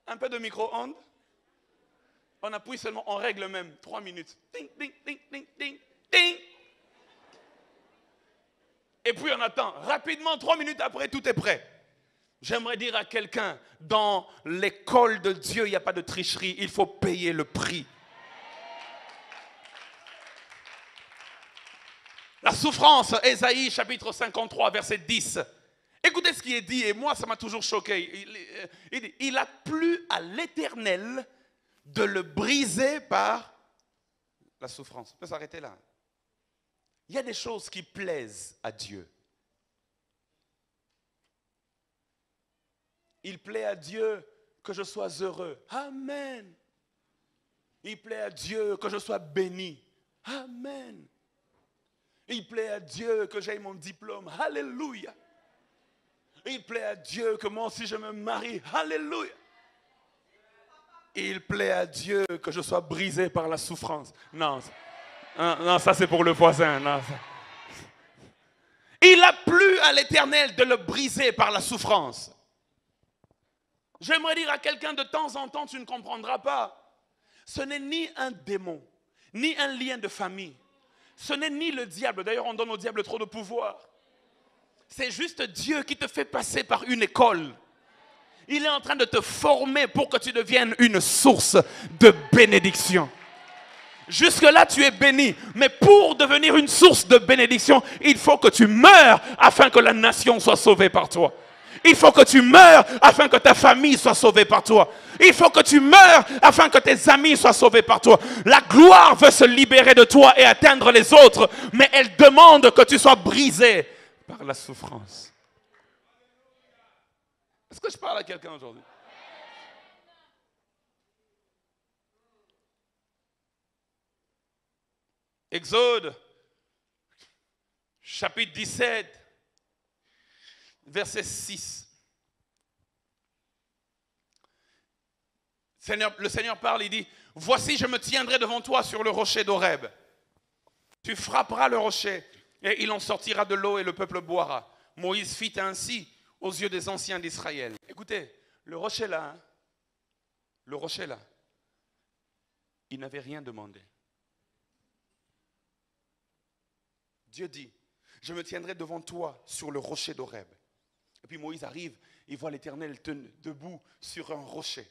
un peu de micro-ondes, on appuie seulement, on règle même 3 minutes. Ding, ding, ding, ding, ding, ding. Et puis on attend. Rapidement, 3 minutes après, tout est prêt. J'aimerais dire à quelqu'un, dans l'école de Dieu, il n'y a pas de tricherie. Il faut payer le prix. La souffrance, Ésaïe chapitre 53, verset 10. Écoutez ce qui est dit, et moi ça m'a toujours choqué. Il dit, il a plu à l'Éternel de le briser par la souffrance. On peut s'arrêter là. Il y a des choses qui plaisent à Dieu. Il plaît à Dieu que je sois heureux. Amen. Il plaît à Dieu que je sois béni. Amen. Il plaît à Dieu que j'aie mon diplôme. Alléluia. Il plaît à Dieu que moi aussi je me marie. Alléluia. Il plaît à Dieu que je sois brisé par la souffrance. Non, non, ça c'est pour le voisin. Non, ça. Il a plu à l'Éternel de le briser par la souffrance. J'aimerais dire à quelqu'un, de temps en temps, tu ne comprendras pas. Ce n'est ni un démon, ni un lien de famille. Ce n'est ni le diable. D'ailleurs, on donne au diable trop de pouvoir. C'est juste Dieu qui te fait passer par une école. Il est en train de te former pour que tu deviennes une source de bénédiction. Jusque-là, tu es béni. Mais pour devenir une source de bénédiction, il faut que tu meures afin que la nation soit sauvée par toi. Il faut que tu meures afin que ta famille soit sauvée par toi. Il faut que tu meures afin que tes amis soient sauvés par toi. La gloire veut se libérer de toi et atteindre les autres, mais elle demande que tu sois brisé par la souffrance. Est-ce que je parle à quelqu'un aujourd'hui? Exode, chapitre 17, verset 6. Le Seigneur parle, il dit, « Voici, je me tiendrai devant toi sur le rocher d'Horeb. Tu frapperas le rocher, et il en sortira de l'eau, et le peuple boira. » Moïse fit ainsi aux yeux des anciens d'Israël. Écoutez, le rocher là, il n'avait rien demandé. Dieu dit, je me tiendrai devant toi sur le rocher d'Horeb. Et puis Moïse arrive, il voit l'Éternel debout sur un rocher.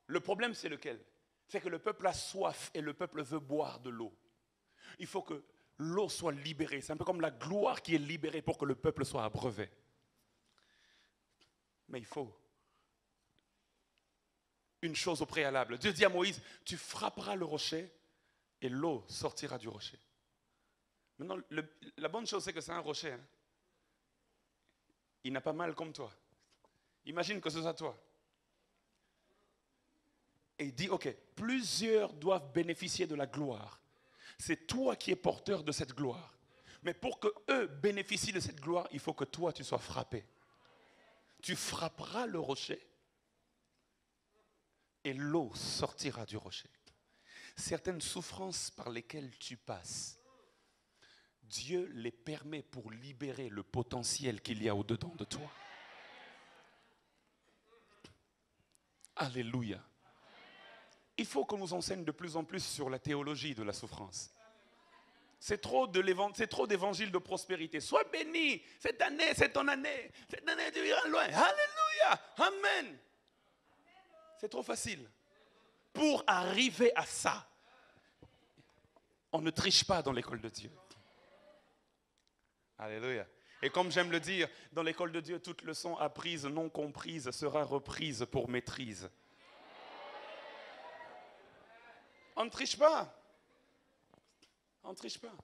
Le problème, c'est lequel? C'est que le peuple a soif et le peuple veut boire de l'eau. Il faut que l'eau soit libérée. C'est un peu comme la gloire qui est libérée pour que le peuple soit abreuvé. Mais il faut une chose au préalable. Dieu dit à Moïse, tu frapperas le rocher et l'eau sortira du rocher. Maintenant, la bonne chose, c'est que c'est un rocher. Hein. Il n'a pas mal comme toi. Imagine que ce soit toi. Et il dit, ok, plusieurs doivent bénéficier de la gloire. C'est toi qui es porteur de cette gloire. Mais pour que eux bénéficient de cette gloire, il faut que toi, tu sois frappé. Tu frapperas le rocher et l'eau sortira du rocher. Certaines souffrances par lesquelles tu passes, Dieu les permet pour libérer le potentiel qu'il y a au-dedans de toi. Alléluia. Il faut qu'on nous enseigne de plus en plus sur la théologie de la souffrance. C'est trop d'évangiles de prospérité. Sois béni. Cette année, c'est ton année. Cette année, tu iras loin. Alléluia. Amen. C'est trop facile. Pour arriver à ça, on ne triche pas dans l'école de Dieu. Alléluia. Et comme j'aime le dire, dans l'école de Dieu, toute leçon apprise, non comprise, sera reprise pour maîtrise. On ne triche pas. On ne triche pas.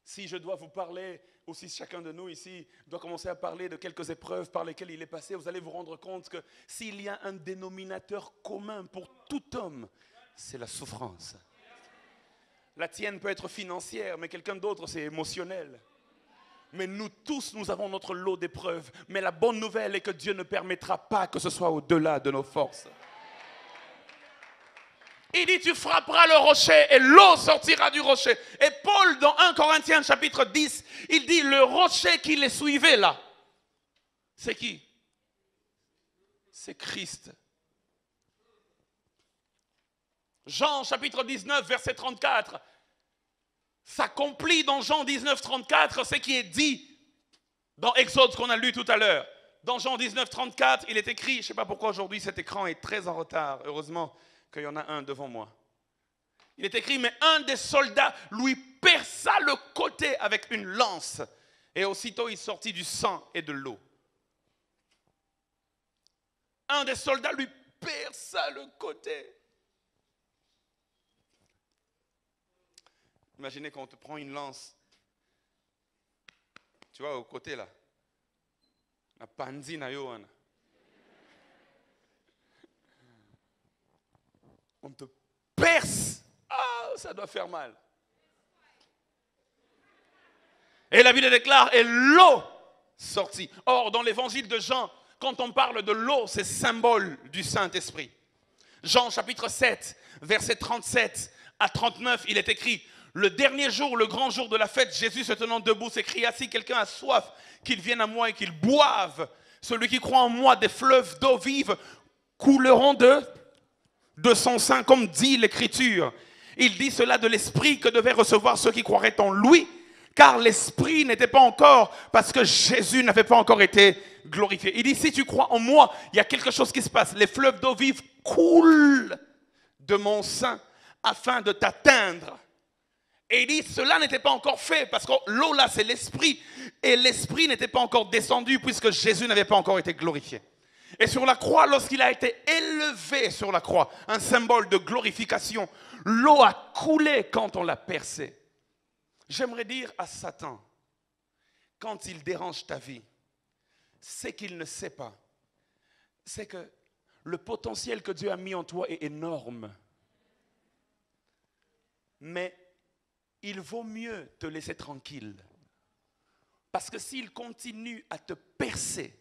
Si je dois vous parler, ou si chacun de nous ici doit commencer à parler de quelques épreuves par lesquelles il est passé, vous allez vous rendre compte que s'il y a un dénominateur commun pour tout homme, c'est la souffrance. La tienne peut être financière, mais quelqu'un d'autre, c'est émotionnel. Mais nous tous, nous avons notre lot d'épreuves. Mais la bonne nouvelle est que Dieu ne permettra pas que ce soit au-delà de nos forces. Il dit, tu frapperas le rocher et l'eau sortira du rocher. Et Paul, dans 1 Corinthiens chapitre 10, il dit, le rocher qui les suivait là, c'est qui? C'est Christ. Jean chapitre 19, verset 34, s'accomplit dans Jean 19, 34, ce qui est dit dans Exode, ce qu'on a lu tout à l'heure. Dans Jean 19, 34, il est écrit, je ne sais pas pourquoi aujourd'hui cet écran est très en retard, heureusement qu'il y en a un devant moi. Il est écrit, mais un des soldats lui perça le côté avec une lance, et aussitôt il sortit du sang et de l'eau. Un des soldats lui perça le côté. Imaginez quand on te prend une lance, tu vois, au côté là, la panzina yoana. On te perce. Ah, ça doit faire mal. Et la Bible déclare, et l'eau sortit. Or, dans l'évangile de Jean, quand on parle de l'eau, c'est symbole du Saint-Esprit. Jean chapitre 7, verset 37 à 39, il est écrit, le dernier jour, le grand jour de la fête, Jésus se tenant debout s'écria, si quelqu'un a soif, qu'il vienne à moi et qu'il boive. Celui qui croit en moi, des fleuves d'eau vive couleront de son sein, comme dit l'Écriture. Il dit cela de l'Esprit que devaient recevoir ceux qui croiraient en lui, car l'Esprit n'était pas encore, parce que Jésus n'avait pas encore été glorifié. Il dit, si tu crois en moi, il y a quelque chose qui se passe. Les fleuves d'eau vive coulent de mon sein afin de t'atteindre. Et il dit, cela n'était pas encore fait, parce que l'eau là, c'est l'Esprit. Et l'Esprit n'était pas encore descendu, puisque Jésus n'avait pas encore été glorifié. Et sur la croix, lorsqu'il a été élevé sur la croix, un symbole de glorification, l'eau a coulé quand on l'a percé. J'aimerais dire à Satan, quand il dérange ta vie, c'est qu'il ne sait pas. C'est que le potentiel que Dieu a mis en toi est énorme. Mais il vaut mieux te laisser tranquille. Parce que s'il continue à te percer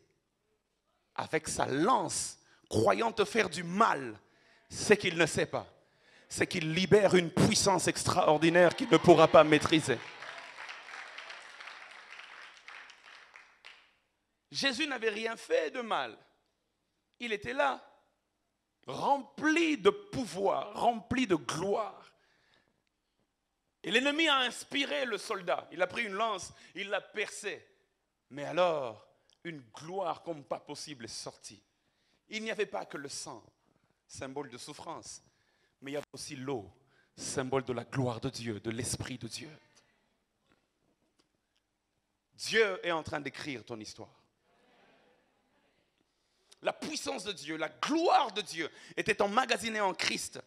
avec sa lance, croyant te faire du mal, c'est qu'il ne sait pas. C'est qu'il libère une puissance extraordinaire qu'il ne pourra pas maîtriser. Jésus n'avait rien fait de mal. Il était là, rempli de pouvoir, rempli de gloire. Et l'ennemi a inspiré le soldat. Il a pris une lance, il l'a percé. Mais alors, une gloire comme pas possible est sortie. Il n'y avait pas que le sang, symbole de souffrance, mais il y avait aussi l'eau, symbole de la gloire de Dieu, de l'Esprit de Dieu. Dieu est en train d'écrire ton histoire. La puissance de Dieu, la gloire de Dieu était emmagasinée en Christ,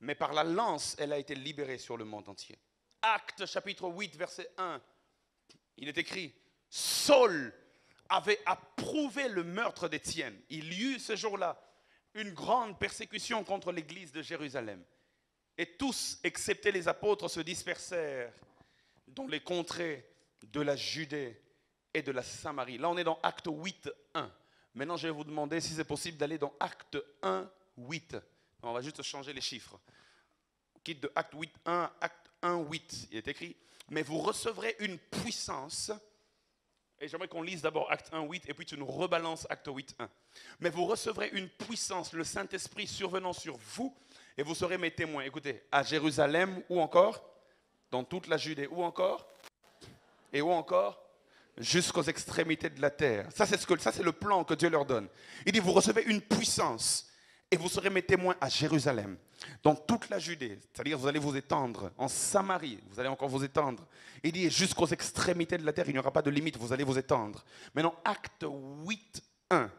mais par la lance, elle a été libérée sur le monde entier. Actes chapitre 8, verset 1, il est écrit, Saul avait approuvé le meurtre d'Étienne. Il y eut ce jour-là une grande persécution contre l'église de Jérusalem. Et tous, excepté les apôtres, se dispersèrent dans les contrées de la Judée et de la Samarie. Là, on est dans Acte 8, 1. Maintenant, je vais vous demander si c'est possible d'aller dans Acte 1, 8. On va juste changer les chiffres. On quitte de Acte 8, 1 à Acte 1, 8. Il est écrit, mais vous recevrez une puissance. Et j'aimerais qu'on lise d'abord Acte 1, 8 et puis tu nous rebalances Acte 8, 1. Mais vous recevrez une puissance, le Saint-Esprit survenant sur vous et vous serez mes témoins. Écoutez, à Jérusalem, où encore? Dans toute la Judée, où encore? Et où encore? Jusqu'aux extrémités de la terre. Ça, c'est le plan que Dieu leur donne. Il dit, vous recevez une puissance et vous serez mes témoins à Jérusalem, dans toute la Judée. C'est-à-dire, vous allez vous étendre en Samarie, vous allez encore vous étendre. Il dit, jusqu'aux extrémités de la terre, il n'y aura pas de limite, vous allez vous étendre. Maintenant, Acte 8, 1.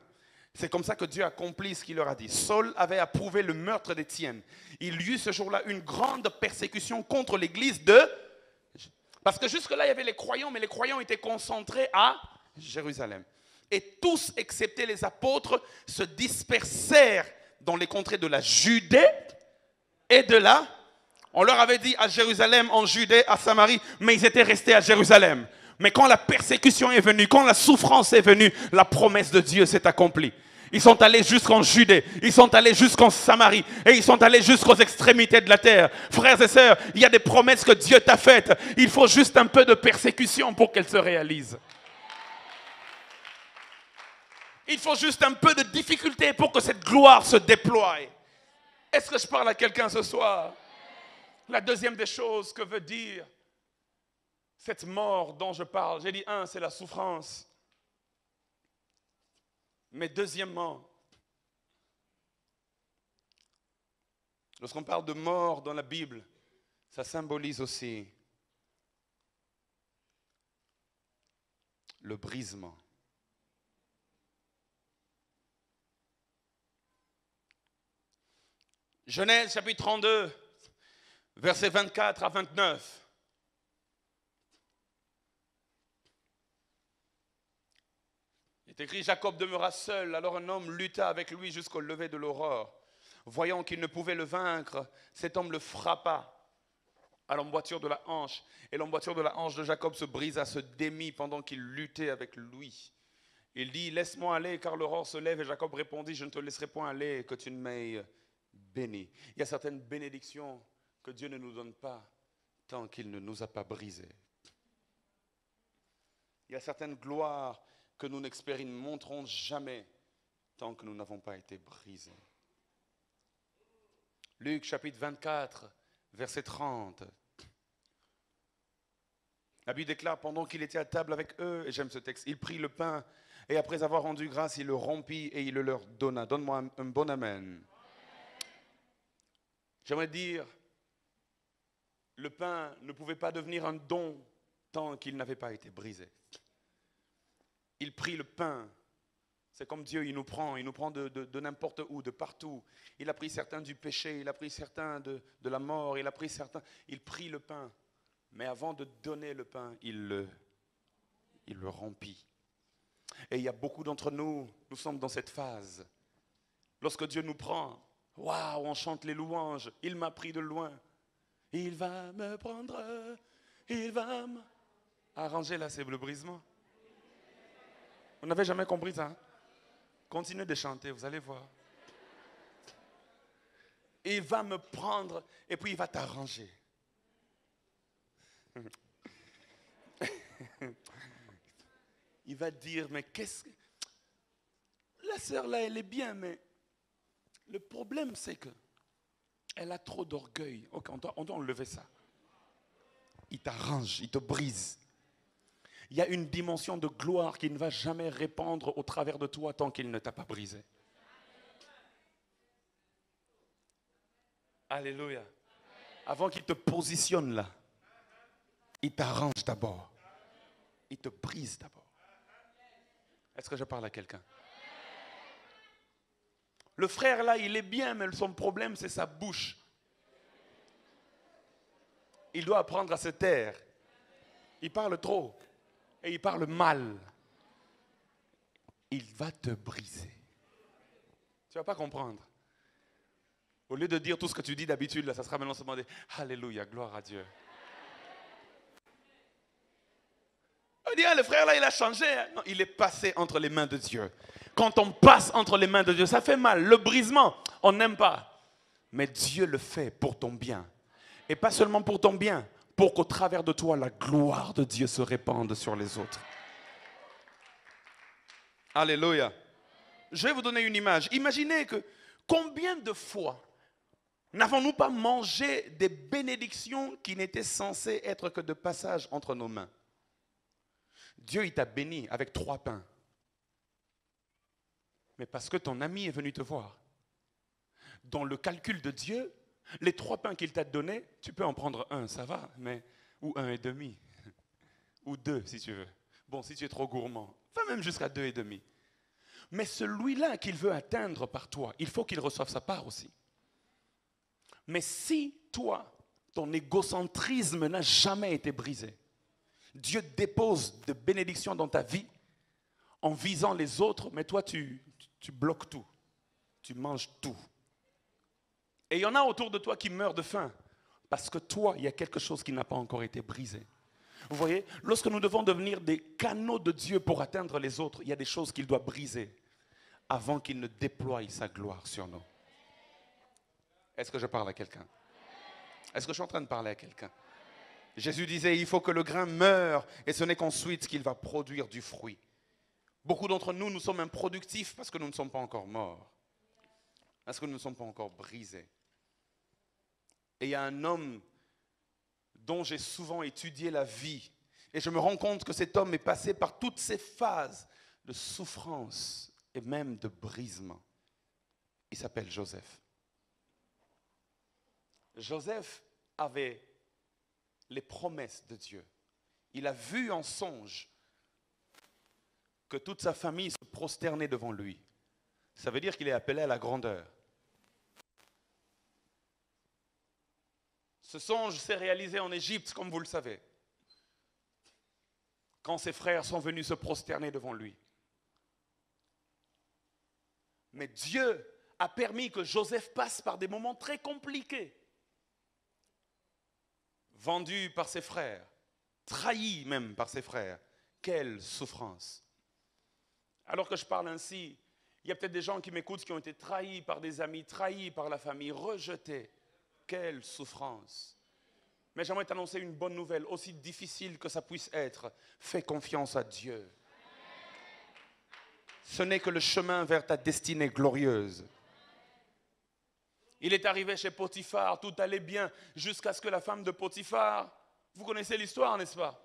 C'est comme ça que Dieu accomplit ce qu'il leur a dit. Saul avait approuvé le meurtre d'Étienne. Il y eut ce jour-là une grande persécution contre l'église de... Parce que jusque-là, il y avait les croyants, mais les croyants étaient concentrés à Jérusalem. Et tous, excepté les apôtres, se dispersèrent dans les contrées de la Judée et de la... On leur avait dit à Jérusalem, en Judée, à Samarie, mais ils étaient restés à Jérusalem. Mais quand la persécution est venue, quand la souffrance est venue, la promesse de Dieu s'est accomplie. Ils sont allés jusqu'en Judée, ils sont allés jusqu'en Samarie et ils sont allés jusqu'aux extrémités de la terre. Frères et sœurs, il y a des promesses que Dieu t'a faites. Il faut juste un peu de persécution pour qu'elles se réalisent. Il faut juste un peu de difficulté pour que cette gloire se déploie. Est-ce que je parle à quelqu'un ce soir? La deuxième des choses que veut dire cette mort dont je parle, j'ai dit c'est la souffrance. Mais deuxièmement, lorsqu'on parle de mort dans la Bible, ça symbolise aussi le brisement. Genèse chapitre 32, versets 24 à 29. Il est écrit, Jacob demeura seul, alors un homme lutta avec lui jusqu'au lever de l'aurore. Voyant qu'il ne pouvait le vaincre, cet homme le frappa à l'emboîture de la hanche. Et l'emboîture de la hanche de Jacob se brisa, se démit pendant qu'il luttait avec lui. Il dit, laisse-moi aller car l'aurore se lève. Et Jacob répondit, je ne te laisserai point aller que tu ne m'aies béni. Il y a certaines bénédictions que Dieu ne nous donne pas tant qu'il ne nous a pas brisés. Il y a certaines gloires que nous n'expérimenterons jamais tant que nous n'avons pas été brisés. Luc chapitre 24, verset 30. La Bible déclare, pendant qu'il était à table avec eux, et j'aime ce texte, il prit le pain et après avoir rendu grâce, il le rompit et il le leur donna. Donne-moi un bon amen. J'aimerais dire, le pain ne pouvait pas devenir un don tant qu'il n'avait pas été brisé. Il prit le pain. C'est comme Dieu, il nous prend de n'importe où, de partout. Il a pris certains du péché, il a pris certains de la mort, il prit le pain. Mais avant de donner le pain, il le rompit. Et il y a beaucoup d'entre nous, nous sommes dans cette phase. Lorsque Dieu nous prend, waouh, on chante les louanges. Il m'a pris de loin. Il va me prendre, il va me... Arrangez là, c'est le brisement. Vous n'avez jamais compris ça? Continuez de chanter, vous allez voir. Il va me prendre et puis il va t'arranger. Il va dire, mais qu'est-ce que... La sœur là, elle est bien, mais le problème c'est que elle a trop d'orgueil. Ok, on doit enlever ça. Il t'arrange, il te brise. Il y a une dimension de gloire qui ne va jamais répandre au travers de toi tant qu'il ne t'a pas brisé. Alléluia. Avant qu'il te positionne là, il t'arrange d'abord. Il te brise d'abord. Est-ce que je parle à quelqu'un? Le frère là, il est bien, mais son problème, c'est sa bouche. Il doit apprendre à se taire. Il parle trop. Et il parle mal. Il va te briser. Tu ne vas pas comprendre. Au lieu de dire tout ce que tu dis d'habitude, là, ça sera maintenant seulement des Alléluia, gloire à Dieu. On dit, le frère là, il a changé. Non, il est passé entre les mains de Dieu. Quand on passe entre les mains de Dieu, ça fait mal. Le brisement, on n'aime pas. Mais Dieu le fait pour ton bien. Et pas seulement pour ton bien, pour qu'au travers de toi, la gloire de Dieu se répande sur les autres. Alléluia. Je vais vous donner une image. Imaginez que combien de fois n'avons-nous pas mangé des bénédictions qui n'étaient censées être que de passage entre nos mains? Dieu, il t'a béni avec 3 pains. Mais parce que ton ami est venu te voir. Dans le calcul de Dieu, les 3 pains qu'il t'a donnés, tu peux en prendre 1, ça va, mais ou 1,5. Ou 2 si tu veux. Bon, si tu es trop gourmand, va même jusqu'à 2,5. Mais celui-là qu'il veut atteindre par toi, il faut qu'il reçoive sa part aussi. Mais si toi, ton égocentrisme n'a jamais été brisé, Dieu dépose de bénédictions dans ta vie en visant les autres, mais toi tu bloques tout, tu manges tout. Et il y en a autour de toi qui meurent de faim parce que toi, il y a quelque chose qui n'a pas encore été brisé. Vous voyez, lorsque nous devons devenir des canaux de Dieu pour atteindre les autres, il y a des choses qu'il doit briser avant qu'il ne déploie sa gloire sur nous. Est-ce que je parle à quelqu'un? Est-ce que je suis en train de parler à quelqu'un? Jésus disait, il faut que le grain meure et ce n'est qu'ensuite qu'il va produire du fruit. Beaucoup d'entre nous, nous sommes improductifs parce que nous ne sommes pas encore morts. Parce que nous ne sommes pas encore brisés. Et il y a un homme dont j'ai souvent étudié la vie. Et je me rends compte que cet homme est passé par toutes ces phases de souffrance et même de brisement. Il s'appelle Joseph. Joseph avait les promesses de Dieu. Il a vu en songe que toute sa famille se prosternait devant lui. Ça veut dire qu'il est appelé à la grandeur. Ce songe s'est réalisé en Égypte, comme vous le savez, quand ses frères sont venus se prosterner devant lui. Mais Dieu a permis que Joseph passe par des moments très compliqués. Vendu par ses frères, trahi même par ses frères. Quelle souffrance! Alors que je parle ainsi, il y a peut-être des gens qui m'écoutent qui ont été trahis par des amis, trahis par la famille, rejetés. Quelle souffrance! Mais j'aimerais t'annoncer une bonne nouvelle, aussi difficile que ça puisse être. Fais confiance à Dieu. Ce n'est que le chemin vers ta destinée glorieuse. Il est arrivé chez Potiphar, tout allait bien, jusqu'à ce que la femme de Potiphar, vous connaissez l'histoire, n'est-ce pas?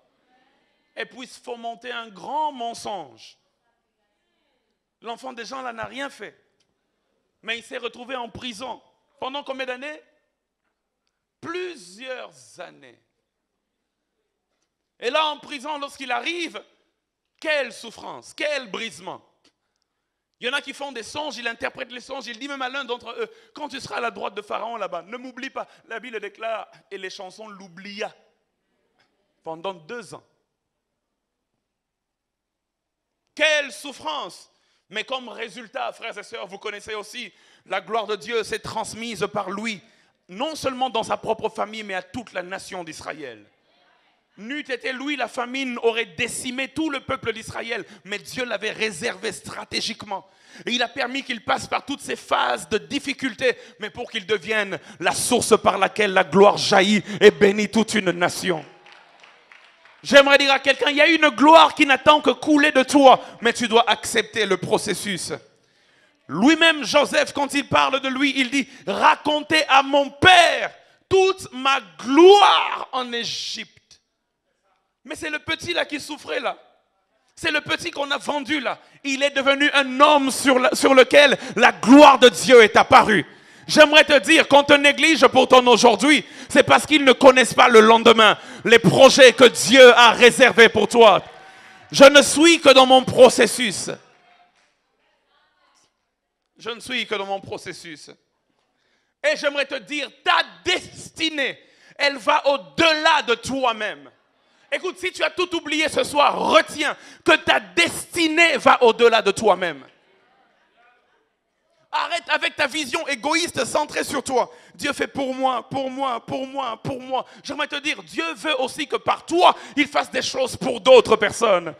Elle puisse fomenter un grand mensonge. L'enfant des gens là n'a rien fait. Mais il s'est retrouvé en prison. Pendant combien d'années? Plusieurs années. Et là, en prison, lorsqu'il arrive, quelle souffrance, quel brisement. Il y en a qui font des songes, il interprète les songes, il dit même à l'un d'entre eux, quand tu seras à la droite de Pharaon là-bas, ne m'oublie pas. La Bible déclare, et les chansons l'oublia pendant 2 ans. Quelle souffrance! Mais comme résultat, frères et sœurs, vous connaissez aussi, la gloire de Dieu s'est transmise par lui, non seulement dans sa propre famille, mais à toute la nation d'Israël. N'eût été lui, la famine aurait décimé tout le peuple d'Israël, mais Dieu l'avait réservé stratégiquement. Et il a permis qu'il passe par toutes ces phases de difficultés, mais pour qu'il devienne la source par laquelle la gloire jaillit et bénit toute une nation. J'aimerais dire à quelqu'un, il y a une gloire qui n'attend que couler de toi, mais tu dois accepter le processus. Lui-même, Joseph, quand il parle de lui, il dit, racontez à mon père toute ma gloire en Égypte. Mais c'est le petit là qui souffrait là. C'est le petit qu'on a vendu là. Il est devenu un homme sur lequel la gloire de Dieu est apparue. J'aimerais te dire, qu'on te néglige pour ton aujourd'hui, c'est parce qu'ils ne connaissent pas le lendemain, les projets que Dieu a réservés pour toi. Je ne suis que dans mon processus. Je ne suis que dans mon processus. Et j'aimerais te dire, ta destinée, elle va au-delà de toi-même. Écoute, si tu as tout oublié ce soir, retiens que ta destinée va au-delà de toi-même. Arrête avec ta vision égoïste centrée sur toi. Dieu fait pour moi, pour moi, pour moi, pour moi. J'aimerais te dire, Dieu veut aussi que par toi, il fasse des choses pour d'autres personnes.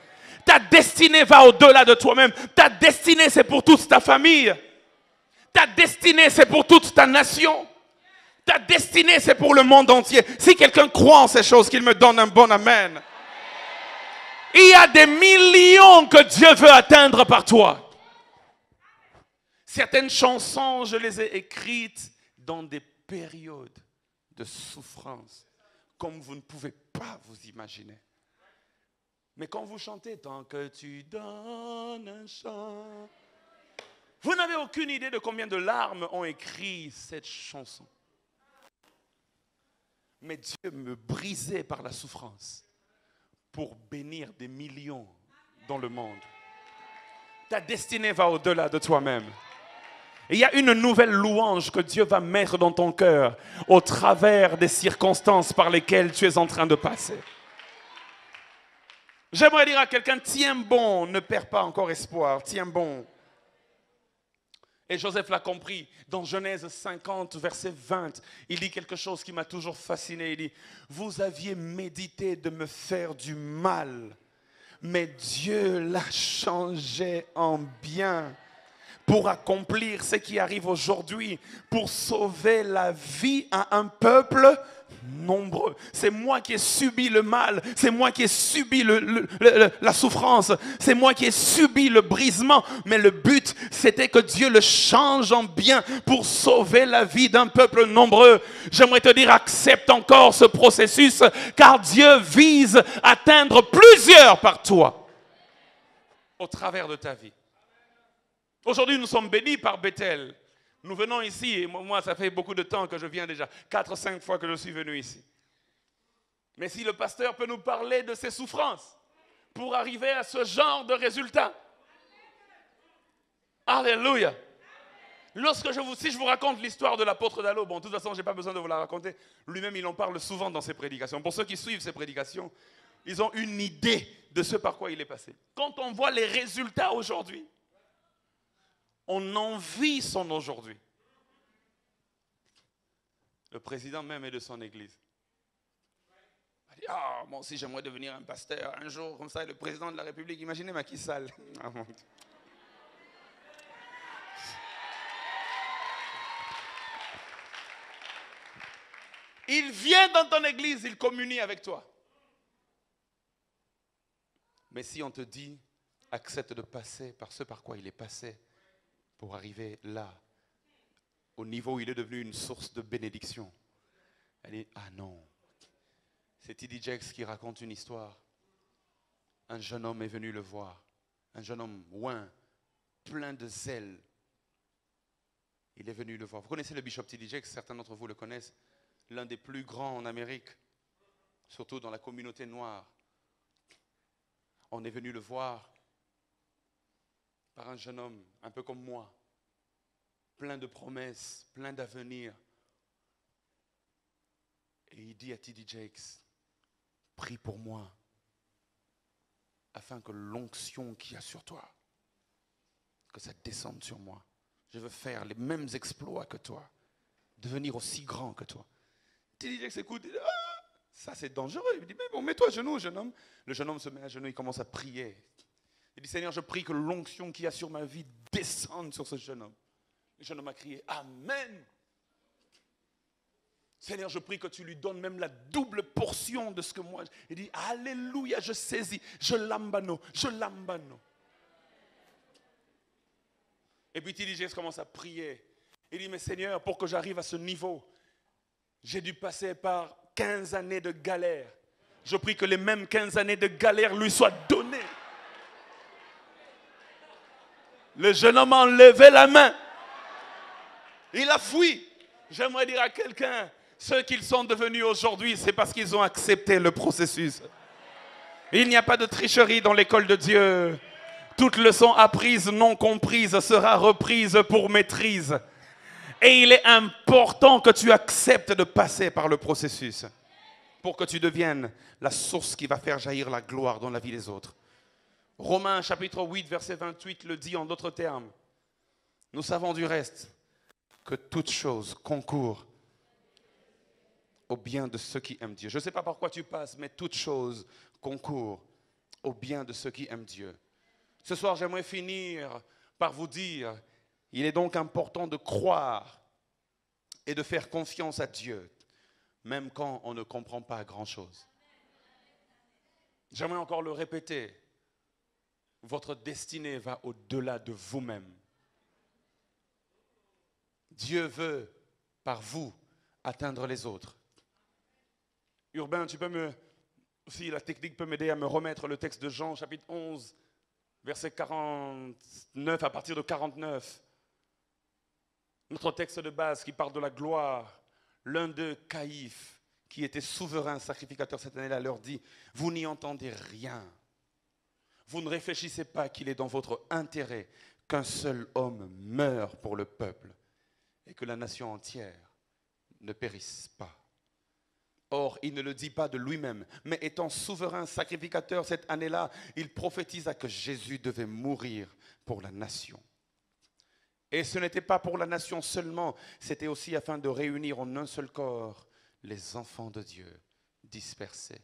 Ta destinée va au-delà de toi-même. Ta destinée, c'est pour toute ta famille. Ta destinée, c'est pour toute ta nation. Ta destinée, c'est pour le monde entier. Si quelqu'un croit en ces choses, qu'il me donne un bon amen. Il y a des millions que Dieu veut atteindre par toi. Certaines chansons, je les ai écrites dans des périodes de souffrance, comme vous ne pouvez pas vous imaginer. Mais quand vous chantez, tant que tu donnes un chant, vous n'avez aucune idée de combien de larmes ont écrit cette chanson. Mais Dieu me brisait par la souffrance pour bénir des millions dans le monde. Ta destinée va au-delà de toi-même. Et il y a une nouvelle louange que Dieu va mettre dans ton cœur au travers des circonstances par lesquelles tu es en train de passer. J'aimerais dire à quelqu'un, tiens bon, ne perds pas encore espoir, tiens bon. Et Joseph l'a compris. Dans Genèse 50, verset 20, il dit quelque chose qui m'a toujours fasciné. Il dit, vous aviez médité de me faire du mal, mais Dieu l'a changé en bien pour accomplir ce qui arrive aujourd'hui, pour sauver la vie à un peuple nombreux. C'est moi qui ai subi le mal, c'est moi qui ai subi la souffrance, c'est moi qui ai subi le brisement, mais le but c'était que Dieu le change en bien pour sauver la vie d'un peuple nombreux. J'aimerais te dire, accepte encore ce processus, car Dieu vise à atteindre plusieurs par toi au travers de ta vie. Aujourd'hui, nous sommes bénis par Bethel. Nous venons ici, et moi, ça fait beaucoup de temps que je viens déjà, 4 ou 5 fois que je suis venu ici. Mais si le pasteur peut nous parler de ses souffrances pour arriver à ce genre de résultat. Alléluia. Si je vous raconte l'histoire de l'apôtre Dallot, bon, de toute façon, je n'ai pas besoin de vous la raconter. Lui-même, il en parle souvent dans ses prédications. Pour ceux qui suivent ses prédications, ils ont une idée de ce par quoi il est passé. Quand on voit les résultats aujourd'hui, on envie son aujourd'hui. Le président même est de son église. Il dit, moi aussi j'aimerais devenir un pasteur un jour comme ça. Et le président de la République, imaginez Macky Sall. Il vient dans ton église, il communie avec toi. Mais si on te dit, accepte de passer par ce par quoi il est passé, pour arriver là, au niveau où il est devenu une source de bénédiction. Elle dit, ah non. C'est T.D. Jakes qui raconte une histoire. Un jeune homme est venu le voir. Un jeune homme oint, plein de zèle. Il est venu le voir. Vous connaissez le bishop T.D. Jakes, certains d'entre vous le connaissent. L'un des plus grands en Amérique, surtout dans la communauté noire. On est venu le voir par un jeune homme, un peu comme moi, plein de promesses, plein d'avenir. Et il dit à T.D. Jakes, prie pour moi, afin que l'onction qu'il y a sur toi, que ça descende sur moi. Je veux faire les mêmes exploits que toi, devenir aussi grand que toi. T.D. Jakes écoute, il dit, ça c'est dangereux. Il dit, mais bon, mets-toi à genoux, jeune homme. Le jeune homme se met à genoux, il commence à prier. Il dit, Seigneur, je prie que l'onction qu'il y a sur ma vie descende sur ce jeune homme. Le jeune homme a crié, Amen. Seigneur, je prie que tu lui donnes même la double portion de ce que moi... Il dit, Alléluia, je saisis, je lambano. Et puis T.D. Jakes commence à prier. Il dit, mais Seigneur, pour que j'arrive à ce niveau, j'ai dû passer par 15 années de galère. Je prie que les mêmes 15 années de galère lui soient données. Le jeune homme a enlevé la main. Il a fui. J'aimerais dire à quelqu'un, ceux qu'ils sont devenus aujourd'hui, c'est parce qu'ils ont accepté le processus. Il n'y a pas de tricherie dans l'école de Dieu. Toute leçon apprise, non comprise, sera reprise pour maîtrise. Et il est important que tu acceptes de passer par le processus pour que tu deviennes la source qui va faire jaillir la gloire dans la vie des autres. Romains chapitre 8, verset 28 le dit en d'autres termes. Nous savons du reste que toute chose concourt au bien de ceux qui aiment Dieu. Je ne sais pas par quoi tu passes, mais toute chose concourt au bien de ceux qui aiment Dieu. Ce soir, j'aimerais finir par vous dire, il est donc important de croire et de faire confiance à Dieu, même quand on ne comprend pas grand-chose. J'aimerais encore le répéter. Votre destinée va au-delà de vous-même. Dieu veut, par vous, atteindre les autres. Urbain, tu peux si la technique peut m'aider à me remettre le texte de Jean, chapitre 11, verset 49, à partir de 49. Notre texte de base qui parle de la gloire. L'un d'eux, Caïphe, qui était souverain sacrificateur cette année-là, leur dit, vous n'y entendez rien. Vous ne réfléchissez pas qu'il est dans votre intérêt qu'un seul homme meure pour le peuple et que la nation entière ne périsse pas. Or, il ne le dit pas de lui-même, mais étant souverain sacrificateur cette année-là, il prophétisa que Jésus devait mourir pour la nation. Et ce n'était pas pour la nation seulement, c'était aussi afin de réunir en un seul corps les enfants de Dieu dispersés.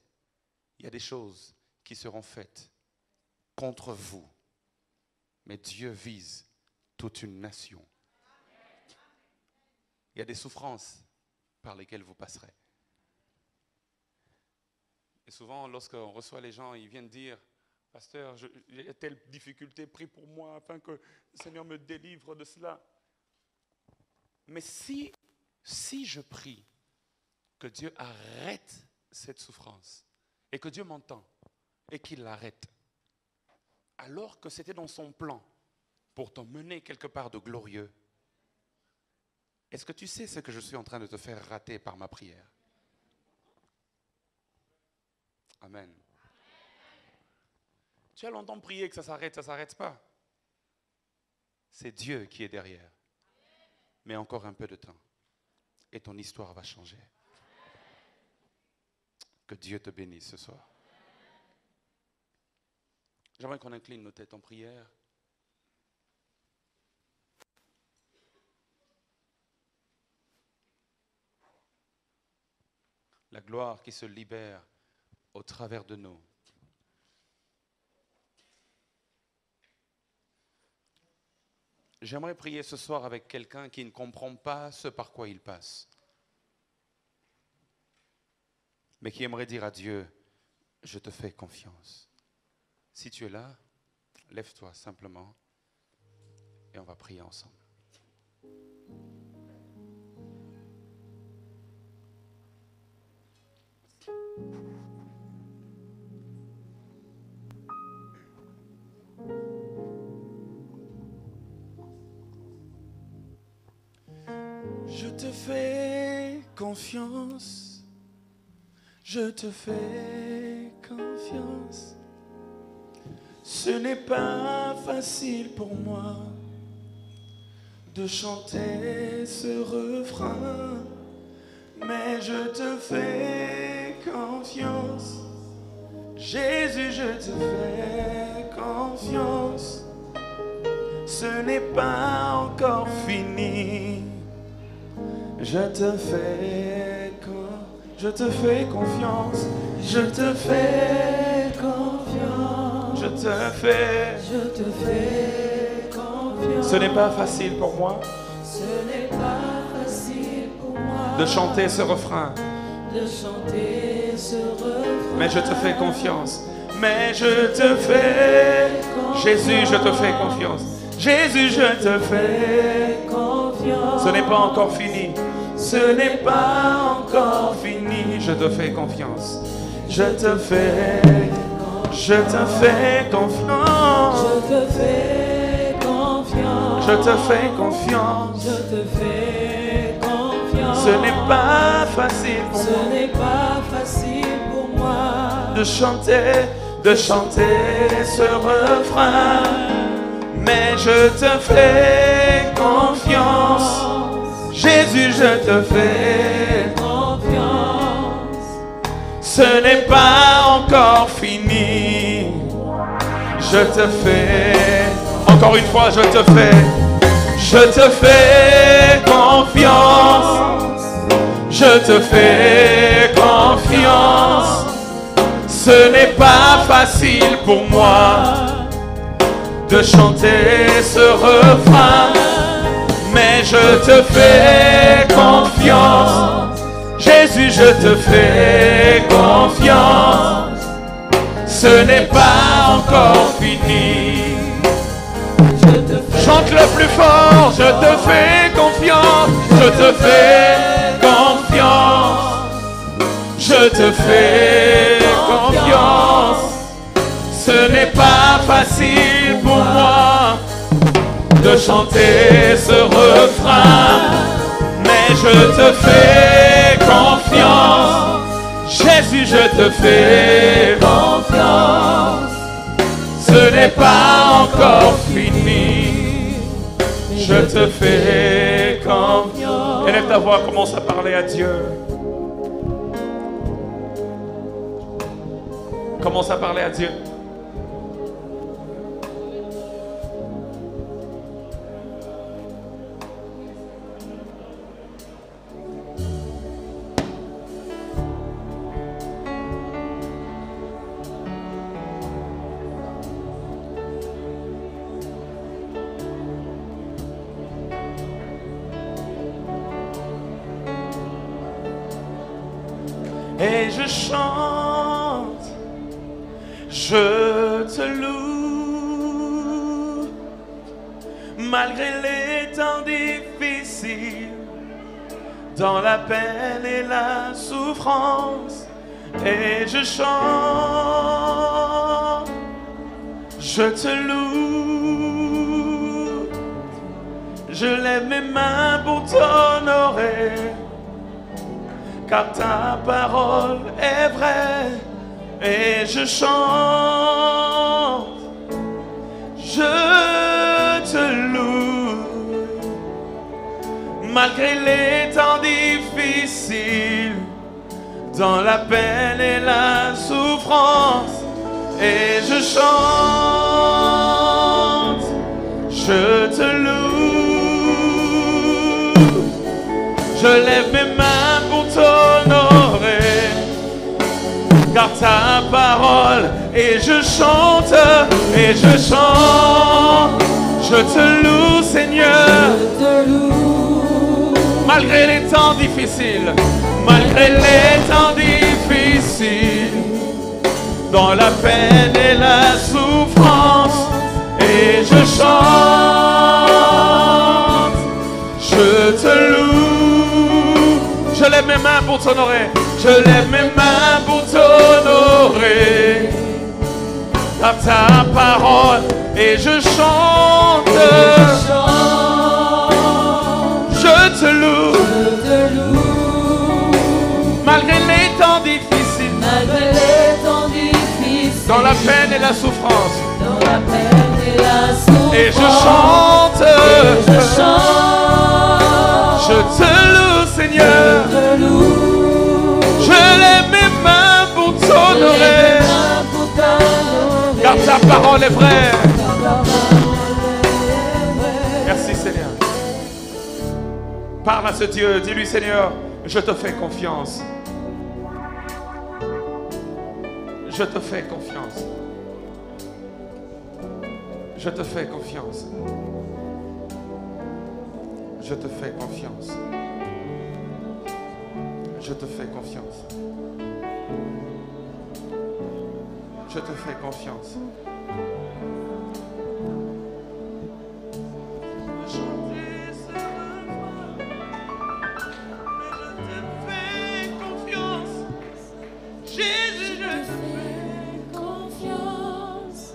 Il y a des choses qui seront faites contre vous, mais Dieu vise toute une nation. Il y a des souffrances par lesquelles vous passerez. Et souvent, lorsqu'on reçoit les gens, ils viennent dire, « Pasteur, j'ai telle difficulté, prie pour moi afin que le Seigneur me délivre de cela. » Mais si je prie que Dieu arrête cette souffrance et que Dieu m'entend et qu'il l'arrête, alors que c'était dans son plan pour t'emmener quelque part de glorieux, est-ce que tu sais ce que je suis en train de te faire rater par ma prière? Amen. Tu as longtemps prié que ça ne s'arrête pas. C'est Dieu qui est derrière. Mais encore un peu de temps. Et ton histoire va changer. Que Dieu te bénisse ce soir. J'aimerais qu'on incline nos têtes en prière. La gloire qui se libère au travers de nous. J'aimerais prier ce soir avec quelqu'un qui ne comprend pas ce par quoi il passe, mais qui aimerait dire à Dieu, je te fais confiance. Si tu es là, lève-toi simplement et on va prier ensemble. Je te fais confiance, je te fais confiance. Ce n'est pas facile pour moi de chanter ce refrain, mais je te fais confiance. Jésus, je te fais confiance. Ce n'est pas encore fini. Je te fais confiance. Je te fais confiance. Je te fais confiance. Ce n'est pas facile pour moi. Ce n'est pas facile pour moi de chanter ce refrain. Mais je te fais confiance. Mais je te fais confiance. Jésus, je te fais confiance. Jésus, je te fais confiance. Ce n'est pas encore fini. Ce n'est pas encore fini. Je te fais confiance. Je te fais confiance. Je te fais confiance. Je te fais confiance. Ce n'est pas facile pour moi. Ce n'est pas facile pour moi de chanter ce refrain. Mais je te fais confiance. Jésus, je te fais confiance. Ce n'est pas encore fini. Je te fais, encore une fois, je te fais confiance. Je te fais confiance. Ce n'est pas facile pour moi de chanter ce refrain, mais je te fais confiance. Jésus, je te fais confiance. Ce n'est pas encore fini. Chante le plus fort. Je te fais confiance. Je te fais confiance. Je te fais confiance. Ce n'est pas facile pour moi de chanter ce refrain, mais je te fais confiance. Jésus, je te fais confiance. Ce n'est pas encore fini. Je te fais confiance. Élève ta voix, commence à parler à Dieu. Commence à parler à Dieu. et je chante, je te loue. Malgré les temps difficiles, dans la peine et la souffrance, et je chante, je te loue. Je lève mes mains pour t'honorer, car ta parole est vraie, et je chante, je te loue. Malgré les temps difficiles, dans la peine et la souffrance, et je chante, je te loue. Je lève mes mains pour t'honorer, car ta parole, et je chante, je te loue, Seigneur. Je te loue. Malgré les temps difficiles, malgré les temps difficiles, dans la peine et la souffrance, et je chante, je te loue. Je lève mes mains pour t'honorer, je lève mes mains pour t'honorer, à ta parole, et je chante, je te loue. Malgré les temps difficiles, dans la peine et la souffrance, et je chante, je te loue, Seigneur. Je lève mes mains pour t'honorer, car ta parole est vraie. Merci, Seigneur. Parle à ce Dieu, dis-lui, Seigneur, je te fais confiance. Je te fais confiance. Je te fais confiance. Je te fais confiance. Je te fais confiance. Je te fais confiance. Jésus, je te fais confiance.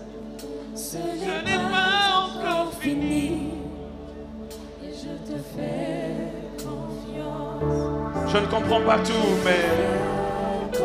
Ce n'est pas encore fini. Et je te fais confiance. Je ne comprends pas tout, mais je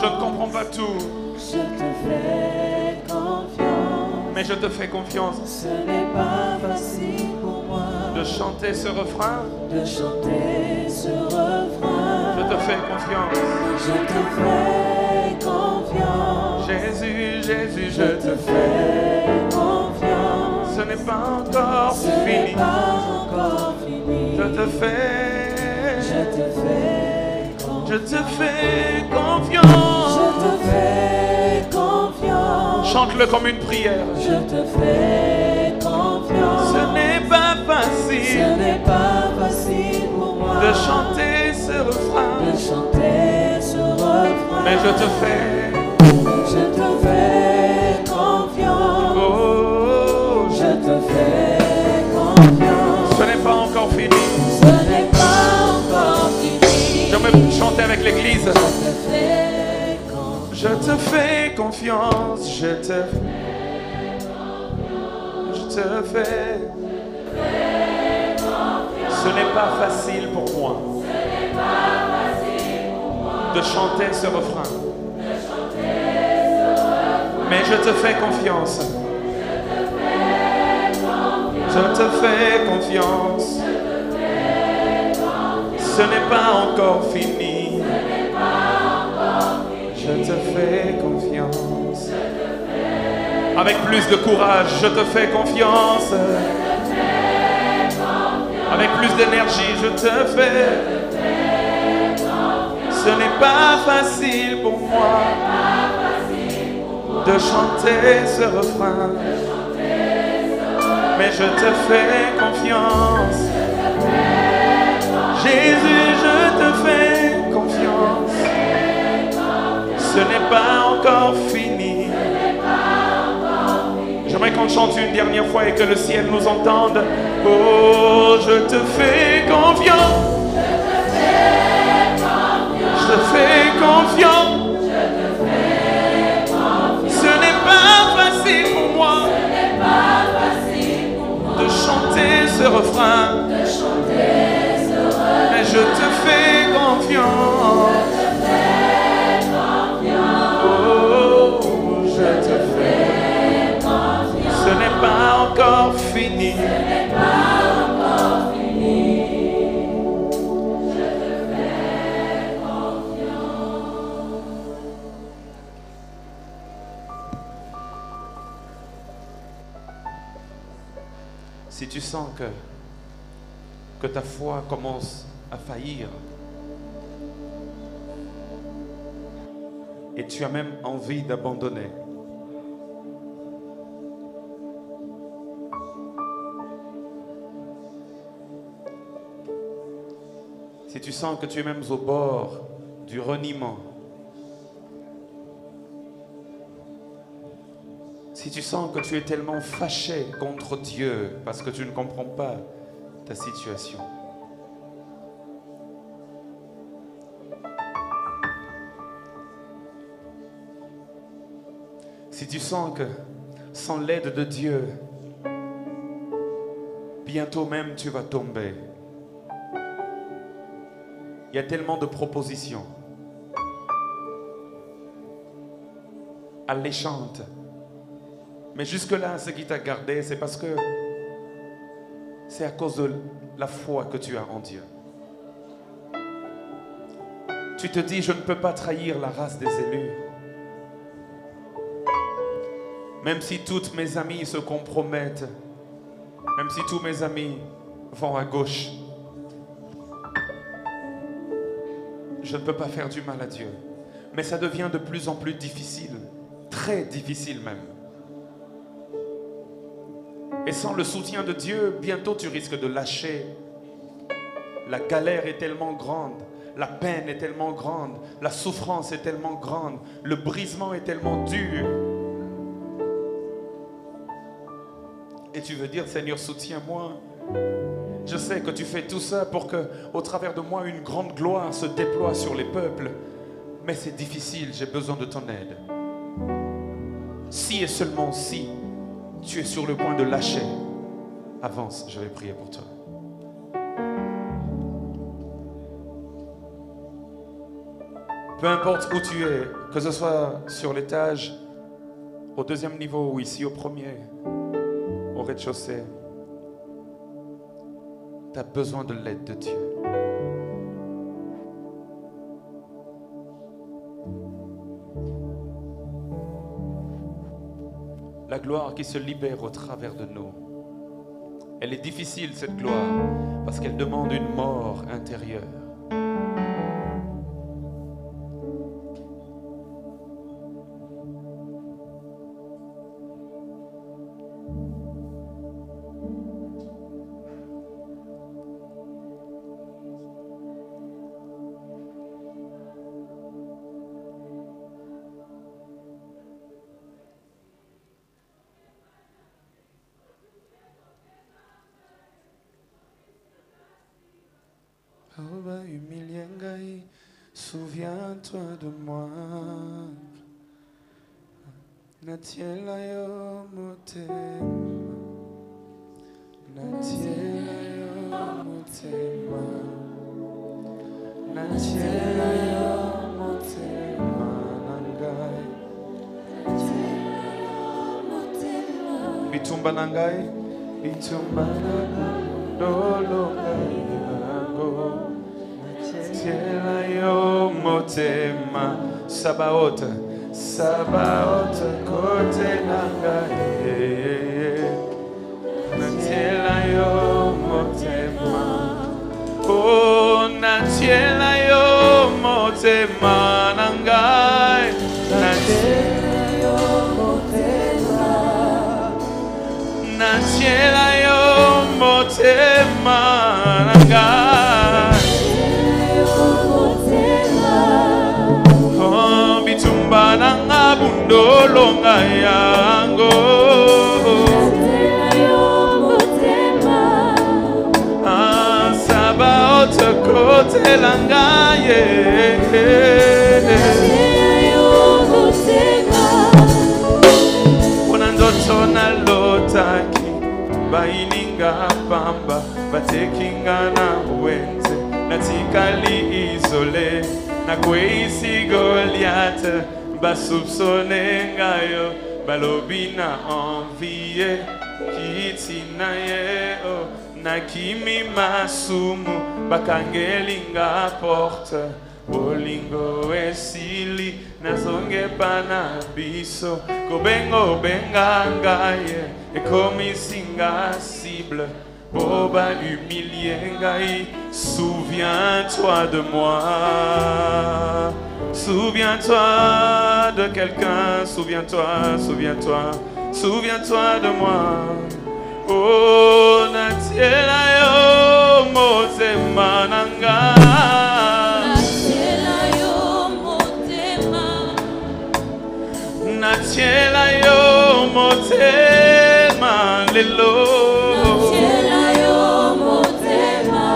ne comprends pas tout. Je te fais confiance. Mais je te fais confiance. Ce n'est pas facile pour moi De chanter ce refrain. de chanter ce refrain. Je te fais confiance. Je te fais confiance. Jésus, Jésus, je te fais. Fais confiance. Ce n'est pas encore Ce n'est fini. pas encore fini. Je te fais. Je te fais Je confiance. te fais confiance. Je te fais confiance. Chante-le comme une prière. Je te fais confiance. Ce n'est pas Ce facile n'est pas facile pour moi de chanter ce refrain. de chanter ce refrain. Mais je te fais. Je te fais confiance. Oh, Je te fais confiance. ce n'est pas encore fini. Ce n'est pas encore fini. J'aimerais chanter avec l'église. Je te fais confiance. Je te fais confiance. Je te fais. Ce n'est pas facile pour moi de chanter ce refrain. Mais je te fais confiance. Je te fais confiance. Ce n'est pas encore fini. Je te fais confiance. Avec plus de courage, je te fais confiance. Avec plus d'énergie, je te fais. Ce n'est pas facile pour moi de chanter ce refrain. Mais je te fais confiance. Jésus, je te fais confiance. Ce n'est pas encore fini. J'aimerais qu'on chante une dernière fois et que le ciel nous entende. Oh, je te fais confiance. Je te fais confiance. Ce n'est pas facile pour moi de chanter ce refrain. Mais je te fais confiance. Oh, je te fais confiance. Ce n'est pas encore fini. Si tu sens que ta foi commence à faillir et tu as même envie d'abandonner, si tu sens que tu es même au bord du reniement, si tu sens que tu es tellement fâché contre Dieu parce que tu ne comprends pas ta situation, si tu sens que sans l'aide de Dieu, bientôt même tu vas tomber. Il y a tellement de propositions alléchantes. Mais jusque-là, ce qui t'a gardé, c'est parce que c'est à cause de la foi que tu as en Dieu. Tu te dis, je ne peux pas trahir la race des élus. Même si toutes mes amies se compromettent, même si tous mes amis vont à gauche, je ne peux pas faire du mal à Dieu. Mais ça devient de plus en plus difficile, très difficile même. Et sans le soutien de Dieu, bientôt tu risques de lâcher. La galère est tellement grande, la peine est tellement grande, la souffrance est tellement grande, le brisement est tellement dur. Et tu veux dire, Seigneur, soutiens-moi. Je sais que tu fais tout ça pour que, au travers de moi, une grande gloire se déploie sur les peuples. Mais c'est difficile, j'ai besoin de ton aide. Si et seulement si tu es sur le point de lâcher, avance, je vais prier pour toi. Peu importe où tu es, que ce soit sur l'étage, au deuxième niveau ou ici au premier, au rez-de-chaussée, tu as besoin de l'aide de Dieu. La gloire qui se libère au travers de nous. Elle est difficile, cette gloire, parce qu'elle demande une mort intérieure. Oba humiliengai, souviens-toi de moi. Natiela yo motema, Natiela yo motema, Natiela yo motema, nangai. Bitumba nangai, bitumba nangai, dolo nangai. Natiela yo motema, Sabaoth, Sabaoth kote nangai. Natiela yo motema, oh Natiela yo motema nangai. Natiela yo motema, Natiela yo motema nangai. ngai yango Sabaoth kotela ngai Pona ndoto nalotaki baininga pamba batekinga na wenze natikali isole nakwesi Goliath basupsone ngayo balobi na envie kiti na ye nakimi masumu bakangelinga porte bolingo esili nazonge pana biso kobengo benga ngaye ekomisinga cible boba humilié ngai souviens-toi de moi souviens-toi de quelqu'un souviens-toi souviens-toi de moi Oh, natiela yo motema nanga Natiela yo motema Natiela yo motema lelo Natiela yo motema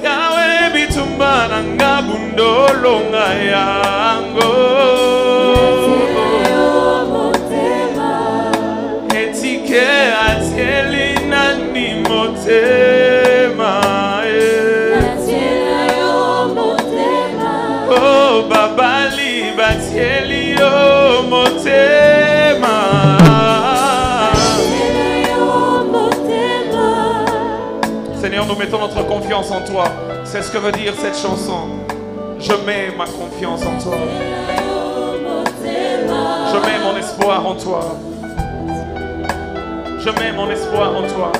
Yawe bitumba nanga bundolo nga yango Atielina ni motema Natiela yo motema Oh babali batieli yo motema Natiela yo motema Seigneur, nous mettons notre confiance en toi. C'est ce que veut dire cette chanson. Je mets ma confiance en toi. Je mets mon espoir en toi. Je mets mon espoir en toi.